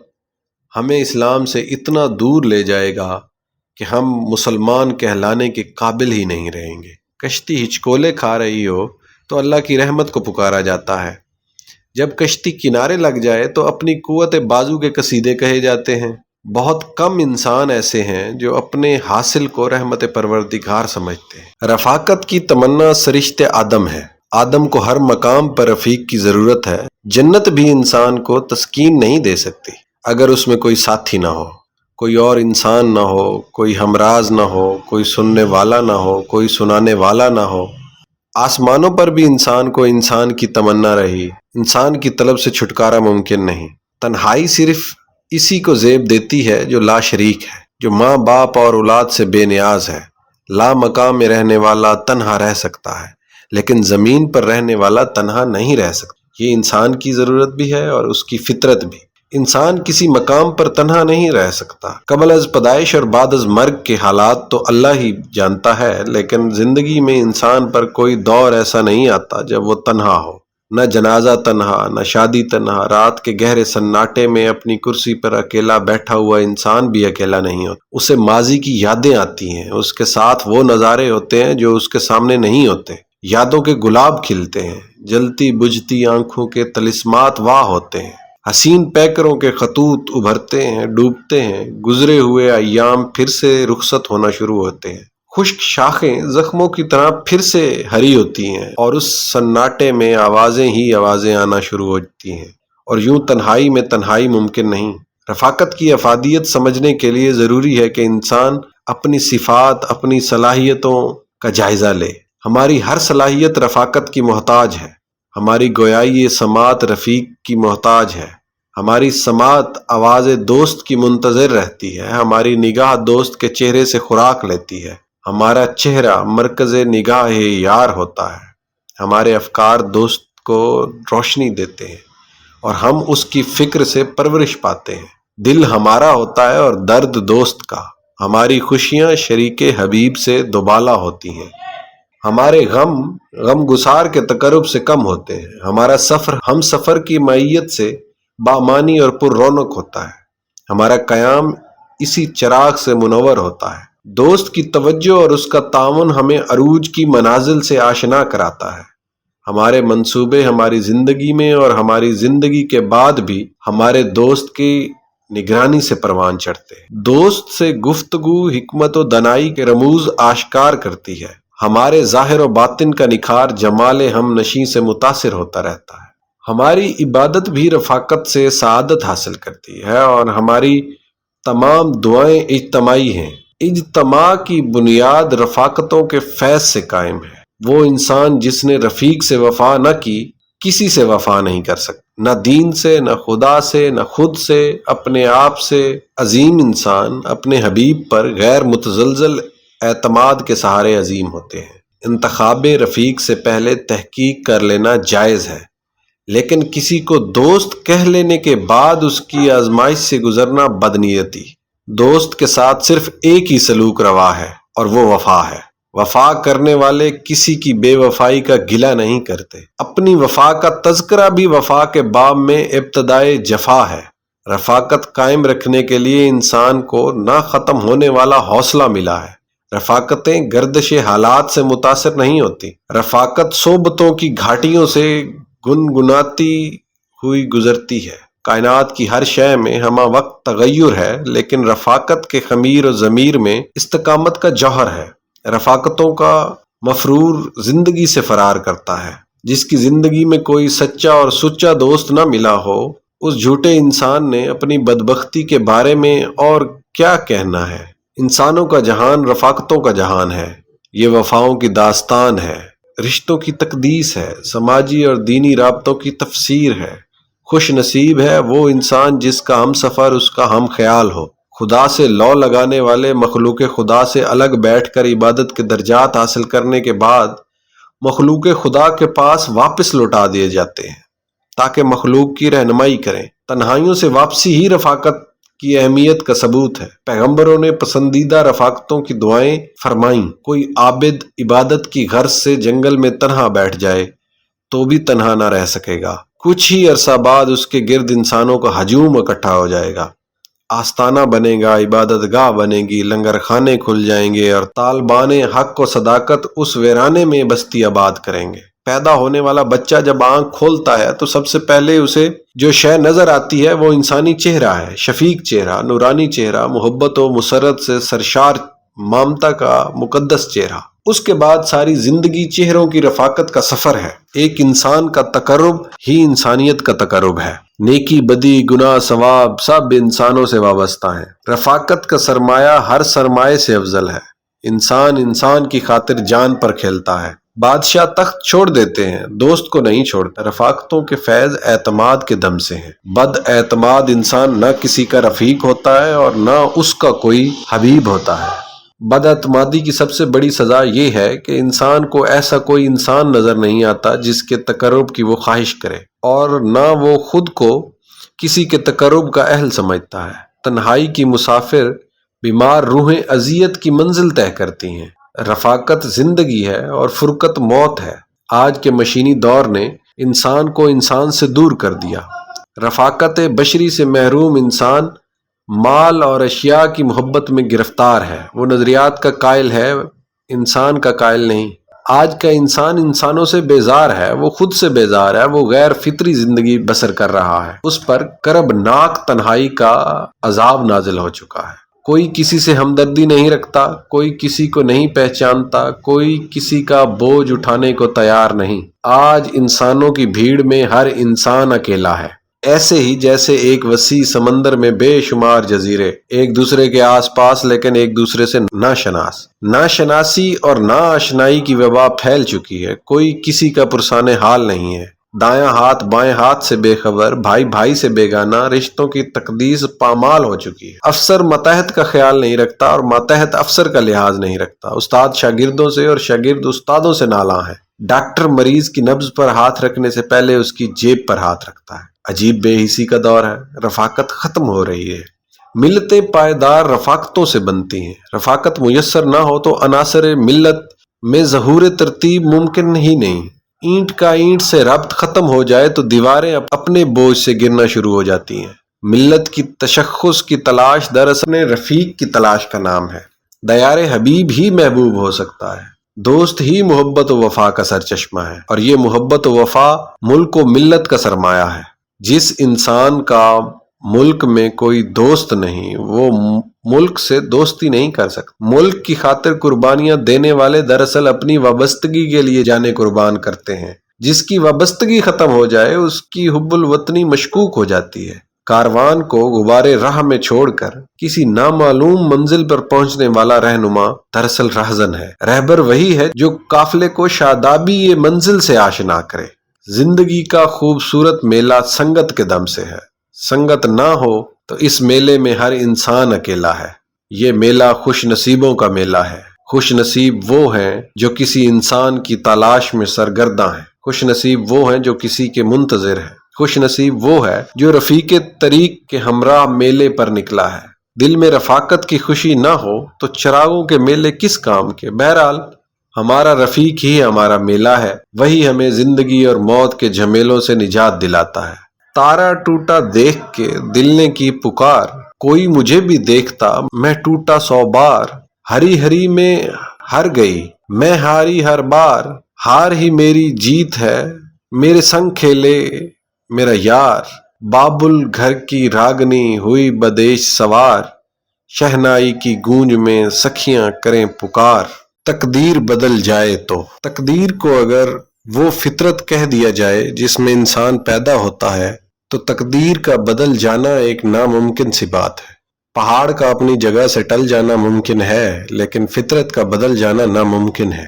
Speaker 1: ہمیں اسلام سے اتنا دور لے جائے گا کہ ہم مسلمان کہلانے کے قابل ہی نہیں رہیں گے۔ کشتی ہچکولے کھا رہی ہو تو اللہ کی رحمت کو پکارا جاتا ہے، جب کشتی کنارے لگ جائے تو اپنی قوت بازو کے قصیدے کہے جاتے ہیں۔ بہت کم انسان ایسے ہیں جو اپنے حاصل کو رحمت پروردگار سمجھتے ہیں۔ رفاقت کی تمنا سرشت آدم ہے۔ آدم کو ہر مقام پر رفیق کی ضرورت ہے۔ جنت بھی انسان کو تسکین نہیں دے سکتی اگر اس میں کوئی ساتھی نہ ہو، کوئی اور انسان نہ ہو، کوئی ہمراز نہ ہو، کوئی سننے والا نہ ہو، کوئی سنانے والا نہ ہو۔ آسمانوں پر بھی انسان کو انسان کی تمنا رہی، انسان کی طلب سے چھٹکارا ممکن نہیں۔ تنہائی صرف اسی کو زیب دیتی ہے جو لا شریک ہے، جو ماں باپ اور اولاد سے بے نیاز ہے۔ لا مقام میں رہنے والا تنہا رہ سکتا ہے، لیکن زمین پر رہنے والا تنہا نہیں رہ سکتا۔ یہ انسان کی ضرورت بھی ہے اور اس کی فطرت بھی۔ انسان کسی مقام پر تنہا نہیں رہ سکتا۔ قبل از پیدائش اور بعد از مرگ کے حالات تو اللہ ہی جانتا ہے، لیکن زندگی میں انسان پر کوئی دور ایسا نہیں آتا جب وہ تنہا ہو۔ نہ جنازہ تنہا، نہ شادی تنہا۔ رات کے گہرے سناٹے میں اپنی کرسی پر اکیلا بیٹھا ہوا انسان بھی اکیلا نہیں ہوتا۔ اسے ماضی کی یادیں آتی ہیں، اس کے ساتھ وہ نظارے ہوتے ہیں جو اس کے سامنے نہیں ہوتے۔ یادوں کے گلاب کھلتے ہیں، جلتی بجھتی آنکھوں کے طلسمات واہ ہوتے ہیں، حسین پیکروں کے خطوط ابھرتے ہیں، ڈوبتے ہیں، گزرے ہوئے ایام پھر سے رخصت ہونا شروع ہوتے ہیں، خشک شاخیں زخموں کی طرح پھر سے ہری ہوتی ہیں، اور اس سناٹے میں آوازیں ہی آوازیں آنا شروع ہوتی ہیں، اور یوں تنہائی میں تنہائی ممکن نہیں۔ رفاقت کی افادیت سمجھنے کے لیے ضروری ہے کہ انسان اپنی صفات، اپنی صلاحیتوں کا جائزہ لے۔ ہماری ہر صلاحیت رفاقت کی محتاج ہے۔ ہماری گویائی سماعت رفیق کی محتاج ہے۔ ہماری سماعت آواز دوست کی منتظر رہتی ہے۔ ہماری نگاہ دوست کے چہرے سے خوراک لیتی ہے۔ ہمارا چہرہ مرکز نگاہ یار ہوتا ہے۔ ہمارے افکار دوست کو روشنی دیتے ہیں اور ہم اس کی فکر سے پرورش پاتے ہیں۔ دل ہمارا ہوتا ہے اور درد دوست کا۔ ہماری خوشیاں شریک حبیب سے دوبالا ہوتی ہیں۔ ہمارے غم گسار کے تقرب سے کم ہوتے ہیں۔ ہمارا سفر ہم سفر کی معیت سے بامانی اور پر رونق ہوتا ہے۔ ہمارا قیام اسی چراغ سے منور ہوتا ہے۔ دوست کی توجہ اور اس کا تعاون ہمیں عروج کی منازل سے آشنا کراتا ہے۔ ہمارے منصوبے ہماری زندگی میں اور ہماری زندگی کے بعد بھی ہمارے دوست کی نگرانی سے پروان چڑھتے ہیں۔ دوست سے گفتگو حکمت و دانائی کے رموز آشکار کرتی ہے۔ ہمارے ظاہر و باطن کا نکھار جمال ہم نشیں سے متاثر ہوتا رہتا ہے۔ ہماری عبادت بھی رفاقت سے سعادت حاصل کرتی ہے، اور ہماری تمام دعائیں اجتماعی ہیں۔ اجتماع کی بنیاد رفاقتوں کے فیض سے قائم ہے۔ وہ انسان جس نے رفیق سے وفا نہ کی، کسی سے وفا نہیں کر سکتا، نہ دین سے، نہ خدا سے، نہ خود سے، اپنے آپ سے۔ عظیم انسان اپنے حبیب پر غیر متزلزل اعتماد کے سہارے عظیم ہوتے ہیں۔ انتخاب رفیق سے پہلے تحقیق کر لینا جائز ہے، لیکن کسی کو دوست کہہ لینے کے بعد اس کی آزمائش سے گزرنا بدنیتی۔ دوست کے ساتھ صرف ایک ہی سلوک روا ہے، اور وہ وفا ہے۔ وفا کرنے والے کسی کی بے وفائی کا گلہ نہیں کرتے۔ اپنی وفا کا تذکرہ بھی وفا کے باب میں ابتدائے جفا ہے۔ رفاقت قائم رکھنے کے لیے انسان کو نہ ختم ہونے والا حوصلہ ملا ہے۔ رفاقتیں گردش حالات سے متاثر نہیں ہوتی۔ رفاقت صحبتوں کی گھاٹیوں سے گنگناتی ہوئی گزرتی ہے۔ کائنات کی ہر شے میں ہمہ وقت تغیر ہے، لیکن رفاقت کے خمیر و ضمیر میں استقامت کا جوہر ہے۔ رفاقتوں کا مفرور زندگی سے فرار کرتا ہے۔ جس کی زندگی میں کوئی سچا اور سچا دوست نہ ملا ہو، اس جھوٹے انسان نے اپنی بدبختی کے بارے میں اور کیا کہنا ہے۔ انسانوں کا جہان رفاقتوں کا جہان ہے۔ یہ وفاؤں کی داستان ہے، رشتوں کی تقدیس ہے، سماجی اور دینی رابطوں کی تفسیر ہے۔ خوش نصیب ہے وہ انسان جس کا ہم سفر اس کا ہم خیال ہو۔ خدا سے لو لگانے والے مخلوق خدا سے الگ بیٹھ کر عبادت کے درجات حاصل کرنے کے بعد مخلوق خدا کے پاس واپس لوٹا دیے جاتے ہیں تاکہ مخلوق کی رہنمائی کریں۔ تنہائیوں سے واپسی ہی رفاقت کی اہمیت کا ثبوت ہے۔ پیغمبروں نے پسندیدہ رفاقتوں کی دعائیں فرمائیں۔ کوئی عابد عبادت کی غرض سے جنگل میں تنہا بیٹھ جائے تو بھی تنہا نہ رہ سکے گا۔ کچھ ہی عرصہ بعد اس کے گرد انسانوں کا ہجوم اکٹھا ہو جائے گا۔ آستانہ بنے گا، عبادت گاہ بنے گی، لنگر خانے کھل جائیں گے، اور طالبان حق و صداقت اس ویرانے میں بستی آباد کریں گے۔ پیدا ہونے والا بچہ جب آنکھ کھولتا ہے تو سب سے پہلے اسے جو شے نظر آتی ہے وہ انسانی چہرہ ہے، شفیق چہرہ، نورانی چہرہ، محبت و مسرت سے سرشار ممتا کا مقدس چہرہ۔ اس کے بعد ساری زندگی چہروں کی رفاقت کا سفر ہے۔ ایک انسان کا تقرب ہی انسانیت کا تقرب ہے۔ نیکی بدی گناہ ثواب سب انسانوں سے وابستہ ہیں۔ رفاقت کا سرمایہ ہر سرمایہ سے افضل ہے۔ انسان انسان کی خاطر جان پر کھیلتا ہے۔ بادشاہ تخت چھوڑ دیتے ہیں، دوست کو نہیں چھوڑتا۔ رفاقتوں کے فیض اعتماد کے دم سے ہیں۔ بد اعتماد انسان نہ کسی کا رفیق ہوتا ہے اور نہ اس کا کوئی حبیب ہوتا ہے۔ بد اعتمادی کی سب سے بڑی سزا یہ ہے کہ انسان کو ایسا کوئی انسان نظر نہیں آتا جس کے تقرب کی وہ خواہش کرے، اور نہ وہ خود کو کسی کے تقرب کا اہل سمجھتا ہے۔ تنہائی کی مسافر بیمار روحیں اذیت کی منزل طے کرتی ہیں۔ رفاقت زندگی ہے اور فرقت موت ہے۔ آج کے مشینی دور نے انسان کو انسان سے دور کر دیا۔ رفاقت بشری سے محروم انسان مال اور اشیاء کی محبت میں گرفتار ہے۔ وہ نظریات کا قائل ہے، انسان کا قائل نہیں۔ آج کا انسان انسانوں سے بیزار ہے، وہ خود سے بیزار ہے، وہ غیر فطری زندگی بسر کر رہا ہے۔ اس پر کربناک تنہائی کا عذاب نازل ہو چکا ہے۔ کوئی کسی سے ہمدردی نہیں رکھتا، کوئی کسی کو نہیں پہچانتا، کوئی کسی کا بوجھ اٹھانے کو تیار نہیں۔ آج انسانوں کی بھیڑ میں ہر انسان اکیلا ہے، ایسے ہی جیسے ایک وسیع سمندر میں بے شمار جزیرے، ایک دوسرے کے آس پاس لیکن ایک دوسرے سے ناشناس۔ ناشناسی اور ناآشنائی کی وبا پھیل چکی ہے، کوئی کسی کا پرسان حال نہیں ہے۔ دایاں ہاتھ بائیں ہاتھ سے بے خبر، بھائی بھائی سے بیگانہ، رشتوں کی تقدیس پامال ہو چکی ہے۔ افسر ماتحت کا خیال نہیں رکھتا اور ماتحت افسر کا لحاظ نہیں رکھتا۔ استاد شاگردوں سے اور شاگرد استادوں سے نالاں ہے۔ ڈاکٹر مریض کی نبض پر ہاتھ رکھنے سے پہلے اس کی جیب پر ہاتھ رکھتا ہے۔ عجیب بے حسی کا دور ہے، رفاقت ختم ہو رہی ہے۔ ملتیں پائیدار رفاقتوں سے بنتی ہیں۔ رفاقت میسر نہ ہو تو عناصر ملت میں ظہور ترتیب ممکن ہی نہیں۔ اینٹ کا اینٹ سے ربط ختم ہو جائے تو دیواریں اپنے بوجھ سے گرنا شروع ہو جاتی ہیں۔ ملت کی تشخص کی تلاش دراصل رفیق کی تلاش کا نام ہے۔ دیار حبیب ہی محبوب ہو سکتا ہے۔ دوست ہی محبت و وفا کا سرچشمہ ہے، اور یہ محبت و وفا ملک و ملت کا سرمایہ ہے۔ جس انسان کا ملک میں کوئی دوست نہیں، وہ ملک سے دوستی نہیں کر سکتا۔ ملک کی خاطر قربانیاں دینے والے دراصل اپنی وابستگی کے لیے جانیں قربان کرتے ہیں۔ جس کی وابستگی ختم ہو جائے اس کی حب الوطنی مشکوک ہو جاتی ہے۔ کاروان کو غبارے راہ میں چھوڑ کر کسی نامعلوم منزل پر پہنچنے والا رہنما دراصل راہزن ہے۔ رہبر وہی ہے جو قافلے کو شادابی یہ منزل سے آشنا کرے۔ زندگی کا خوبصورت میلہ سنگت کے دم سے ہے۔ سنگت نہ ہو تو اس میلے میں ہر انسان اکیلا ہے۔ یہ میلہ خوش نصیبوں کا میلہ ہے۔ خوش نصیب وہ ہیں جو کسی انسان کی تلاش میں سرگرداں ہیں۔ خوش نصیب وہ ہیں جو کسی کے منتظر ہیں۔ خوش نصیب وہ ہے جو رفیق طریق کے ہمراہ میلے پر نکلا ہے۔ دل میں رفاقت کی خوشی نہ ہو تو چراغوں کے میلے کس کام کے؟ بہرحال ہمارا رفیق ہی ہمارا میلہ ہے، وہی ہمیں زندگی اور موت کے جھمیلوں سے نجات دلاتا ہے۔ تارا ٹوٹا دیکھ کے دل نے کی پکار، کوئی مجھے بھی دیکھتا میں ٹوٹا 100 بار۔ ہری ہری میں ہر گئی میں ہاری ہر بار، ہار ہی میری جیت ہے میرے سنگ کھیلے میرا یار۔ بابل گھر کی راگنی ہوئی بدیش سوار، شہنائی کی گونج میں سکھیاں کریں پکار۔ تقدیر بدل جائے تو، تقدیر کو اگر وہ فطرت کہہ دیا جائے جس میں انسان پیدا ہوتا ہے تو تقدیر کا بدل جانا ایک ناممکن سی بات ہے۔ پہاڑ کا اپنی جگہ سے ٹل جانا ممکن ہے لیکن فطرت کا بدل جانا ناممکن ہے۔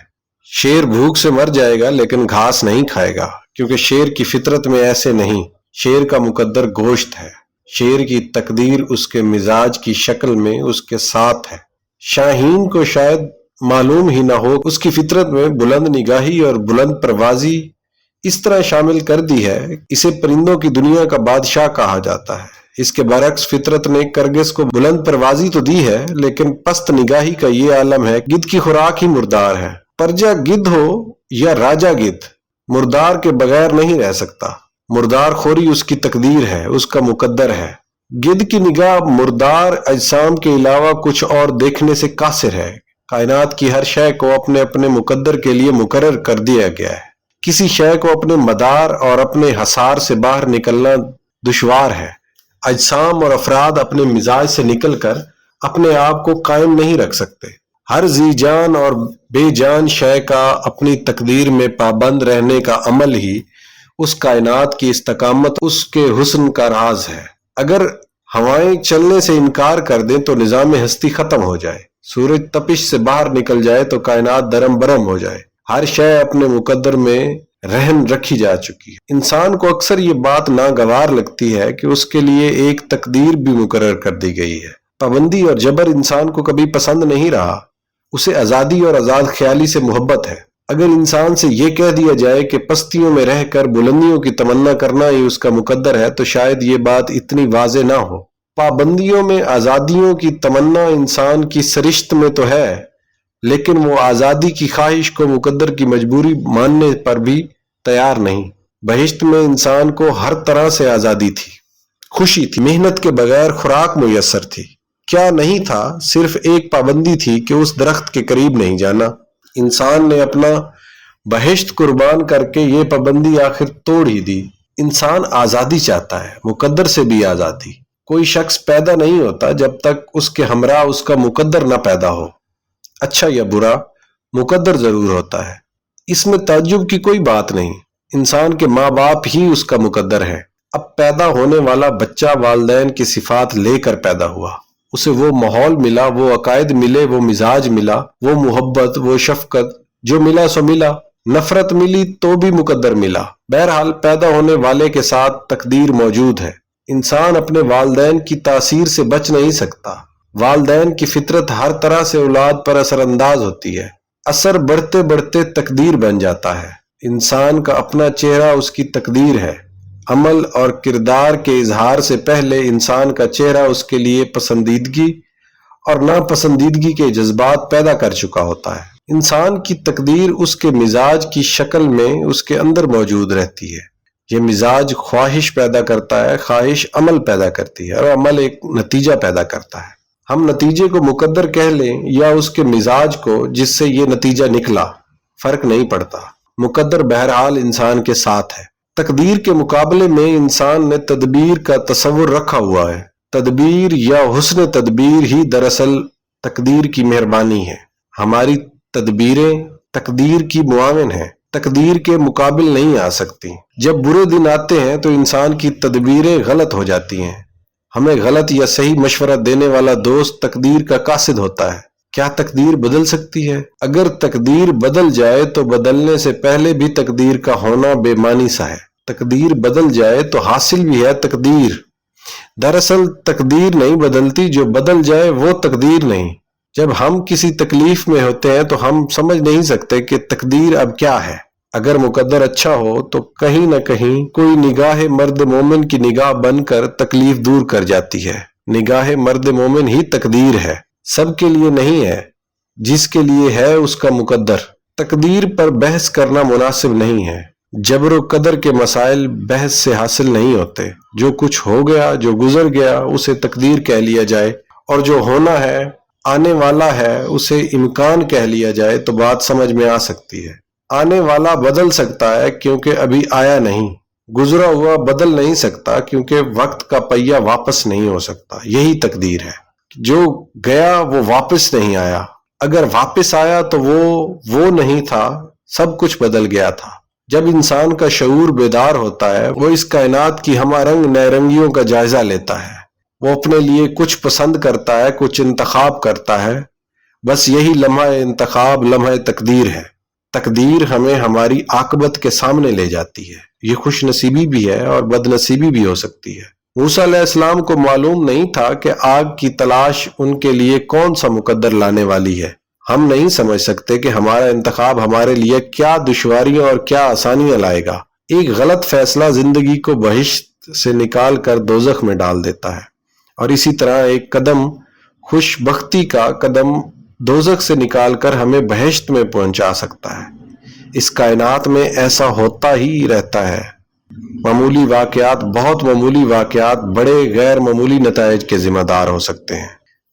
Speaker 1: شیر بھوک سے مر جائے گا لیکن گھاس نہیں کھائے گا، کیونکہ شیر کی فطرت میں ایسے نہیں۔ شیر کا مقدر گوشت ہے، شیر کی تقدیر اس کے مزاج کی شکل میں اس کے ساتھ ہے۔ شاہین کو شاید معلوم ہی نہ ہو، اس کی فطرت میں بلند نگاہی اور بلند پروازی اس طرح شامل کر دی ہے، اسے پرندوں کی دنیا کا بادشاہ کہا جاتا ہے۔ اس کے برعکس فطرت نے کرگس کو بلند پروازی تو دی ہے لیکن پست نگاہی کا یہ عالم ہے۔ گدھ کی خوراک ہی مردار ہے۔ پرجا گدھ ہو یا راجا گدھ، مردار کے بغیر نہیں رہ سکتا۔ مردار خوری اس کی تقدیر ہے، اس کا مقدر ہے۔ گدھ کی نگاہ مردار اجسام کے علاوہ کچھ اور دیکھنے سے قاصر ہے۔ کائنات کی ہر شے کو اپنے اپنے مقدر کے لیے مقرر کر دیا گیا ہے۔ کسی شے کو اپنے مدار اور اپنے حصار سے باہر نکلنا دشوار ہے۔ اجسام اور افراد اپنے مزاج سے نکل کر اپنے آپ کو قائم نہیں رکھ سکتے۔ ہر ذی جان اور بے جان شے کا اپنی تقدیر میں پابند رہنے کا عمل ہی اس کائنات کی استقامت، اس کے حسن کا راز ہے۔ اگر ہوائیں چلنے سے انکار کر دیں تو نظام ہستی ختم ہو جائے، سورج تپش سے باہر نکل جائے تو کائنات درم برم ہو جائے، ہر شے اپنے مقدر میں رہن رکھی جا چکی ہے۔ انسان کو اکثر یہ بات ناگوار لگتی ہے کہ اس کے لیے ایک تقدیر بھی مقرر کر دی گئی ہے۔ پابندی اور جبر انسان کو کبھی پسند نہیں رہا، اسے آزادی اور آزاد خیالی سے محبت ہے۔ اگر انسان سے یہ کہہ دیا جائے کہ پستیوں میں رہ کر بلندیوں کی تمنا کرنا ہی اس کا مقدر ہے تو شاید یہ بات اتنی واضح نہ ہو۔ پابندیوں میں آزادیوں کی تمنا انسان کی سرشت میں تو ہے، لیکن وہ آزادی کی خواہش کو مقدر کی مجبوری ماننے پر بھی تیار نہیں۔ بہشت میں انسان کو ہر طرح سے آزادی تھی، خوشی تھی، محنت کے بغیر خوراک میسر تھی۔ کیا نہیں تھا؟ صرف ایک پابندی تھی کہ اس درخت کے قریب نہیں جانا۔ انسان نے اپنا بہشت قربان کر کے یہ پابندی آخر توڑ ہی دی۔ انسان آزادی چاہتا ہے، مقدر سے بھی آزادی۔ کوئی شخص پیدا نہیں ہوتا جب تک اس کے ہمراہ اس کا مقدر نہ پیدا ہو۔ اچھا یا برا، مقدر ضرور ہوتا ہے، اس میں تعجب کی کوئی بات نہیں۔ انسان کے ماں باپ ہی اس کا مقدر ہے۔ اب پیدا ہونے والا بچہ والدین کی صفات لے کر پیدا ہوا، اسے وہ ماحول ملا، وہ عقائد ملے، وہ مزاج ملا، وہ محبت، وہ شفقت، جو ملا سو ملا۔ نفرت ملی تو بھی مقدر ملا۔ بہرحال پیدا ہونے والے کے ساتھ تقدیر موجود ہے۔ انسان اپنے والدین کی تاثیر سے بچ نہیں سکتا۔ والدین کی فطرت ہر طرح سے اولاد پر اثر انداز ہوتی ہے۔ اثر بڑھتے بڑھتے تقدیر بن جاتا ہے۔ انسان کا اپنا چہرہ اس کی تقدیر ہے۔ عمل اور کردار کے اظہار سے پہلے انسان کا چہرہ اس کے لیے پسندیدگی اور ناپسندیدگی کے جذبات پیدا کر چکا ہوتا ہے۔ انسان کی تقدیر اس کے مزاج کی شکل میں اس کے اندر موجود رہتی ہے۔ یہ مزاج خواہش پیدا کرتا ہے، خواہش عمل پیدا کرتی ہے، اور عمل ایک نتیجہ پیدا کرتا ہے۔ ہم نتیجے کو مقدر کہہ لیں یا اس کے مزاج کو جس سے یہ نتیجہ نکلا، فرق نہیں پڑتا۔ مقدر بہرحال انسان کے ساتھ ہے۔ تقدیر کے مقابلے میں انسان نے تدبیر کا تصور رکھا ہوا ہے۔ تدبیر یا حسن تدبیر ہی دراصل تقدیر کی مہربانی ہے۔ ہماری تدبیریں تقدیر کی معاون ہیں، تقدیر کے مقابل نہیں آ سکتی۔ جب برے دن آتے ہیں تو انسان کی تدبیریں غلط ہو جاتی ہیں۔ ہمیں غلط یا صحیح مشورہ دینے والا دوست تقدیر کا قاصد ہوتا ہے۔ کیا تقدیر بدل سکتی ہے؟ اگر تقدیر بدل جائے تو بدلنے سے پہلے بھی تقدیر کا ہونا بے معنی سا ہے۔ تقدیر بدل جائے تو حاصل بھی ہے تقدیر۔ دراصل تقدیر نہیں بدلتی، جو بدل جائے وہ تقدیر نہیں۔ جب ہم کسی تکلیف میں ہوتے ہیں تو ہم سمجھ نہیں سکتے کہ تقدیر اب کیا ہے۔ اگر مقدر اچھا ہو تو کہیں نہ کہیں کوئی نگاہ مرد مومن کی نگاہ بن کر تکلیف دور کر جاتی ہے۔ نگاہ مرد مومن ہی تقدیر ہے، سب کے لیے نہیں ہے، جس کے لیے ہے اس کا مقدر۔ تقدیر پر بحث کرنا مناسب نہیں ہے۔ جبر و قدر کے مسائل بحث سے حاصل نہیں ہوتے۔ جو کچھ ہو گیا، جو گزر گیا، اسے تقدیر کہہ لیا جائے، اور جو ہونا ہے، آنے والا ہے، اسے امکان کہہ لیا جائے تو بات سمجھ میں آ سکتی ہے۔ آنے والا بدل سکتا ہے کیونکہ ابھی آیا نہیں، گزرا ہوا بدل نہیں سکتا کیونکہ وقت کا پہیہ واپس نہیں ہو سکتا۔ یہی تقدیر ہے۔ جو گیا وہ واپس نہیں آیا، اگر واپس آیا تو وہ نہیں تھا، سب کچھ بدل گیا تھا۔ جب انسان کا شعور بیدار ہوتا ہے، وہ اس کائنات کی ہمہ رنگ نئے رنگیوں کا جائزہ لیتا ہے۔ وہ اپنے لیے کچھ پسند کرتا ہے، کچھ انتخاب کرتا ہے۔ بس یہی لمحہ انتخاب لمحہ تقدیر ہے۔ تقدیر ہمیں ہماری عاقبت کے سامنے لے جاتی ہے۔ یہ خوش نصیبی بھی ہے اور بد نصیبی بھی ہو سکتی ہے۔ موسیٰ علیہ السلام کو معلوم نہیں تھا کہ آگ کی تلاش ان کے لیے کون سا مقدر لانے والی ہے۔ ہم نہیں سمجھ سکتے کہ ہمارا انتخاب ہمارے لیے کیا دشواریاں اور کیا آسانیاں لائے گا۔ ایک غلط فیصلہ زندگی کو بہشت سے نکال کر دوزخ میں ڈال دیتا ہے، اور اسی طرح ایک قدم خوش بختی کا قدم دوزخ سے نکال کر ہمیں بہشت میں پہنچا سکتا ہے۔ اس کائنات میں ایسا ہوتا ہی رہتا ہے۔ معمولی واقعات، بہت معمولی واقعات بڑے غیر معمولی نتائج کے ذمہ دار ہو سکتے ہیں۔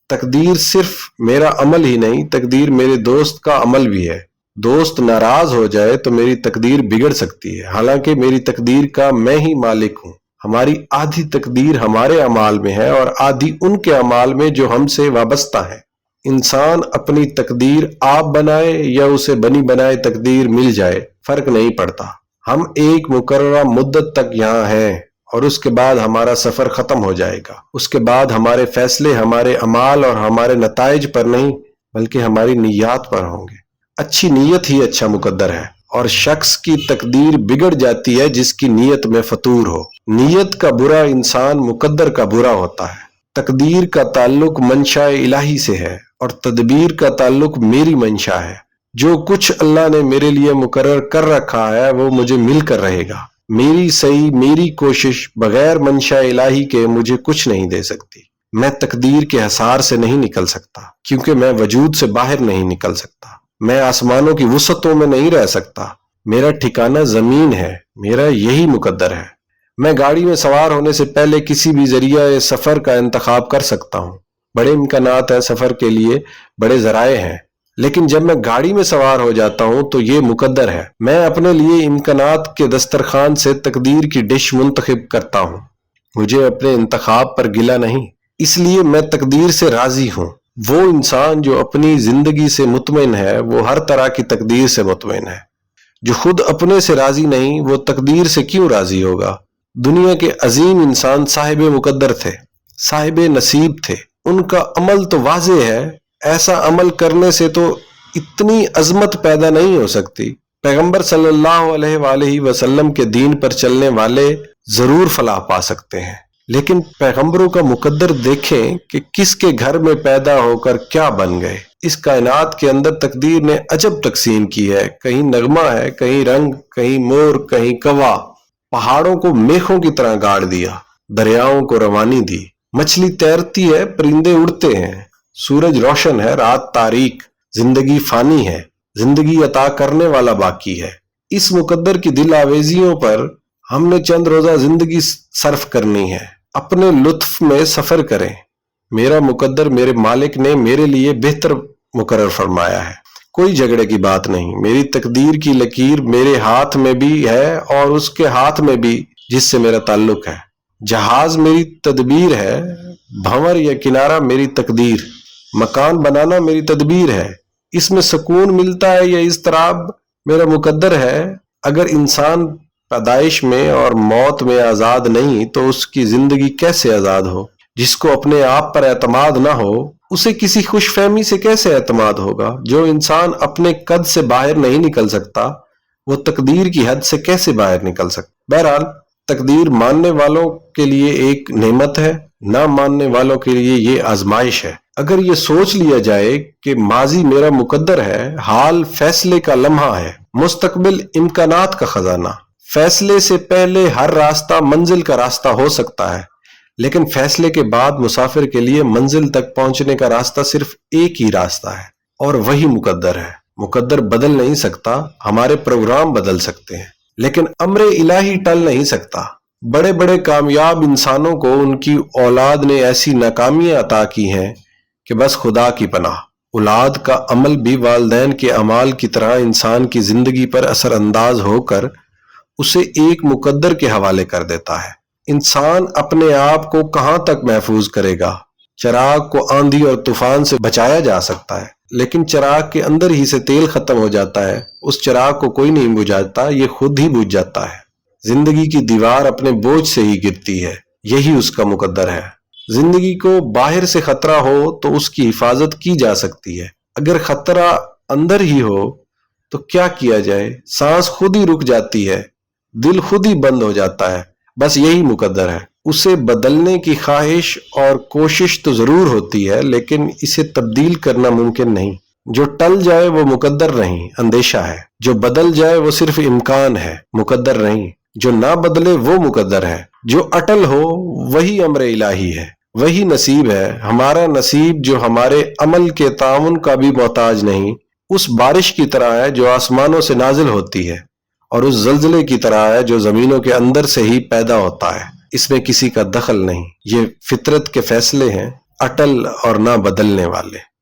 Speaker 1: تقدیر صرف میرا عمل ہی نہیں، تقدیر میرے دوست کا عمل بھی ہے۔ دوست ناراض ہو جائے تو میری تقدیر بگڑ سکتی ہے، حالانکہ میری تقدیر کا میں ہی مالک ہوں۔ ہماری آدھی تقدیر ہمارے اعمال میں ہے اور آدھی ان کے اعمال میں جو ہم سے وابستہ ہیں۔ انسان اپنی تقدیر آپ بنائے یا اسے بنی بنائے تقدیر مل جائے، فرق نہیں پڑتا۔ ہم ایک مقررہ مدت تک یہاں ہیں اور اس کے بعد ہمارا سفر ختم ہو جائے گا۔ اس کے بعد ہمارے فیصلے ہمارے اعمال اور ہمارے نتائج پر نہیں بلکہ ہماری نیات پر ہوں گے۔ اچھی نیت ہی اچھا مقدر ہے، اور شخص کی تقدیر بگڑ جاتی ہے جس کی نیت میں فطور ہو۔ نیت کا برا انسان مقدر کا برا ہوتا ہے۔ تقدیر کا تعلق منشاء الہی سے ہے اور تدبیر کا تعلق میری منشا ہے۔ جو کچھ اللہ نے میرے لیے مقرر کر رکھا ہے وہ مجھے مل کر رہے گا۔ میری صحیح، میری کوشش بغیر منشاء الہی کے مجھے کچھ نہیں دے سکتی۔ میں تقدیر کے حصار سے نہیں نکل سکتا کیونکہ میں وجود سے باہر نہیں نکل سکتا۔ میں آسمانوں کی وسعتوں میں نہیں رہ سکتا۔ میرا ٹھکانہ زمین ہے، میرا یہی مقدر ہے۔ میں گاڑی میں سوار ہونے سے پہلے کسی بھی ذریعہ سفر کا انتخاب کر سکتا ہوں۔ بڑے امکانات ہیں سفر کے لیے، بڑے ذرائع ہیں، لیکن جب میں گاڑی میں سوار ہو جاتا ہوں تو یہ مقدر ہے۔ میں اپنے لیے امکانات کے دسترخوان سے تقدیر کی ڈش منتخب کرتا ہوں۔ مجھے اپنے انتخاب پر گلہ نہیں، اس لیے میں تقدیر سے راضی ہوں۔ وہ انسان جو اپنی زندگی سے مطمئن ہے وہ ہر طرح کی تقدیر سے مطمئن ہے۔ جو خود اپنے سے راضی نہیں وہ تقدیر سے کیوں راضی ہوگا؟ دنیا کے عظیم انسان صاحب مقدر تھے، صاحب نصیب تھے۔ ان کا عمل تو واضح ہے، ایسا عمل کرنے سے تو اتنی عظمت پیدا نہیں ہو سکتی۔ پیغمبر صلی اللہ علیہ وآلہ وسلم کے دین پر چلنے والے ضرور فلاح پا سکتے ہیں، لیکن پیغمبروں کا مقدر دیکھیں کہ کس کے گھر میں پیدا ہو کر کیا بن گئے۔ اس کائنات کے اندر تقدیر نے عجب تقسیم کی ہے، کہیں نغمہ ہے، کہیں رنگ، کہیں مور، کہیں کوا۔ پہاڑوں کو میخوں کی طرح گاڑ دیا، دریاؤں کو روانی دی، مچھلی تیرتی ہے، پرندے اڑتے ہیں، سورج روشن ہے، رات تاریک، زندگی فانی ہے، زندگی عطا کرنے والا باقی ہے۔ اس مقدر کی دل آویزیوں پر ہم نے چند روزہ زندگی صرف کرنی ہے۔ اپنے لطف میں سفر کریں۔ میرا مقدر میرے مالک نے میرے لیے بہتر مقرر فرمایا ہے۔ کوئی جھگڑے کی بات نہیں۔ میری تقدیر کی لکیر میرے ہاتھ میں بھی ہے اور اس کے ہاتھ میں بھی جس سے میرا تعلق ہے۔ جہاز میری تدبیر ہے، بھنور یا کنارہ میری تقدیر، مکان بنانا میری تدبیر ہے۔ اس میں سکون ملتا ہے یا اضطراب میرا مقدر ہے۔ اگر انسان پیدائش میں اور موت میں آزاد نہیں تو اس کی زندگی کیسے آزاد ہو؟ جس کو اپنے آپ پر اعتماد نہ ہو اسے کسی خوش فہمی سے کیسے اعتماد ہوگا؟ جو انسان اپنے قد سے باہر نہیں نکل سکتا وہ تقدیر کی حد سے کیسے باہر نکل سکتا؟ بہرحال تقدیر ماننے والوں کے لیے ایک نعمت ہے، نہ ماننے والوں کے لیے یہ آزمائش ہے۔ اگر یہ سوچ لیا جائے کہ ماضی میرا مقدر ہے، حال فیصلے کا لمحہ ہے، مستقبل امکانات کا خزانہ۔ فیصلے سے پہلے ہر راستہ منزل کا راستہ ہو سکتا ہے، لیکن فیصلے کے بعد مسافر کے لیے منزل تک پہنچنے کا راستہ صرف ایک ہی راستہ ہے، اور وہی مقدر ہے۔ مقدر بدل نہیں سکتا، ہمارے پروگرام بدل سکتے ہیں، لیکن امر الہی ٹل نہیں سکتا۔ بڑے بڑے کامیاب انسانوں کو ان کی اولاد نے ایسی ناکامیاں عطا کی ہیں کہ بس خدا کی پناہ۔ اولاد کا عمل بھی والدین کے اعمال کی طرح انسان کی زندگی پر اثر انداز ہو کر اسے ایک مقدر کے حوالے کر دیتا ہے۔ انسان اپنے آپ کو کہاں تک محفوظ کرے گا؟ چراغ کو آندھی اور طوفان سے بچایا جا سکتا ہے، لیکن چراغ کے اندر ہی سے تیل ختم ہو جاتا ہے، اس چراغ کو کوئی نہیں بجھاتا، یہ خود ہی بجھ جاتا ہے۔ زندگی کی دیوار اپنے بوجھ سے ہی گرتی ہے، یہی اس کا مقدر ہے۔ زندگی کو باہر سے خطرہ ہو تو اس کی حفاظت کی جا سکتی ہے، اگر خطرہ اندر ہی ہو تو کیا کیا جائے؟ سانس خود ہی رک جاتی ہے، دل خود ہی بند ہو جاتا ہے، بس یہی مقدر ہے۔ اسے بدلنے کی خواہش اور کوشش تو ضرور ہوتی ہے، لیکن اسے تبدیل کرنا ممکن نہیں۔ جو ٹل جائے وہ مقدر نہیں، اندیشہ ہے۔ جو بدل جائے وہ صرف امکان ہے، مقدر نہیں۔ جو نہ بدلے وہ مقدر ہے۔ جو اٹل ہو وہی امر الہی ہے، وہی نصیب ہے۔ ہمارا نصیب جو ہمارے عمل کے تعاون کا بھی محتاج نہیں، اس بارش کی طرح ہے جو آسمانوں سے نازل ہوتی ہے، اور اس زلزلے کی طرح ہے جو زمینوں کے اندر سے ہی پیدا ہوتا ہے۔ اس میں کسی کا دخل نہیں۔ یہ فطرت کے فیصلے ہیں، اٹل اور نہ بدلنے والے۔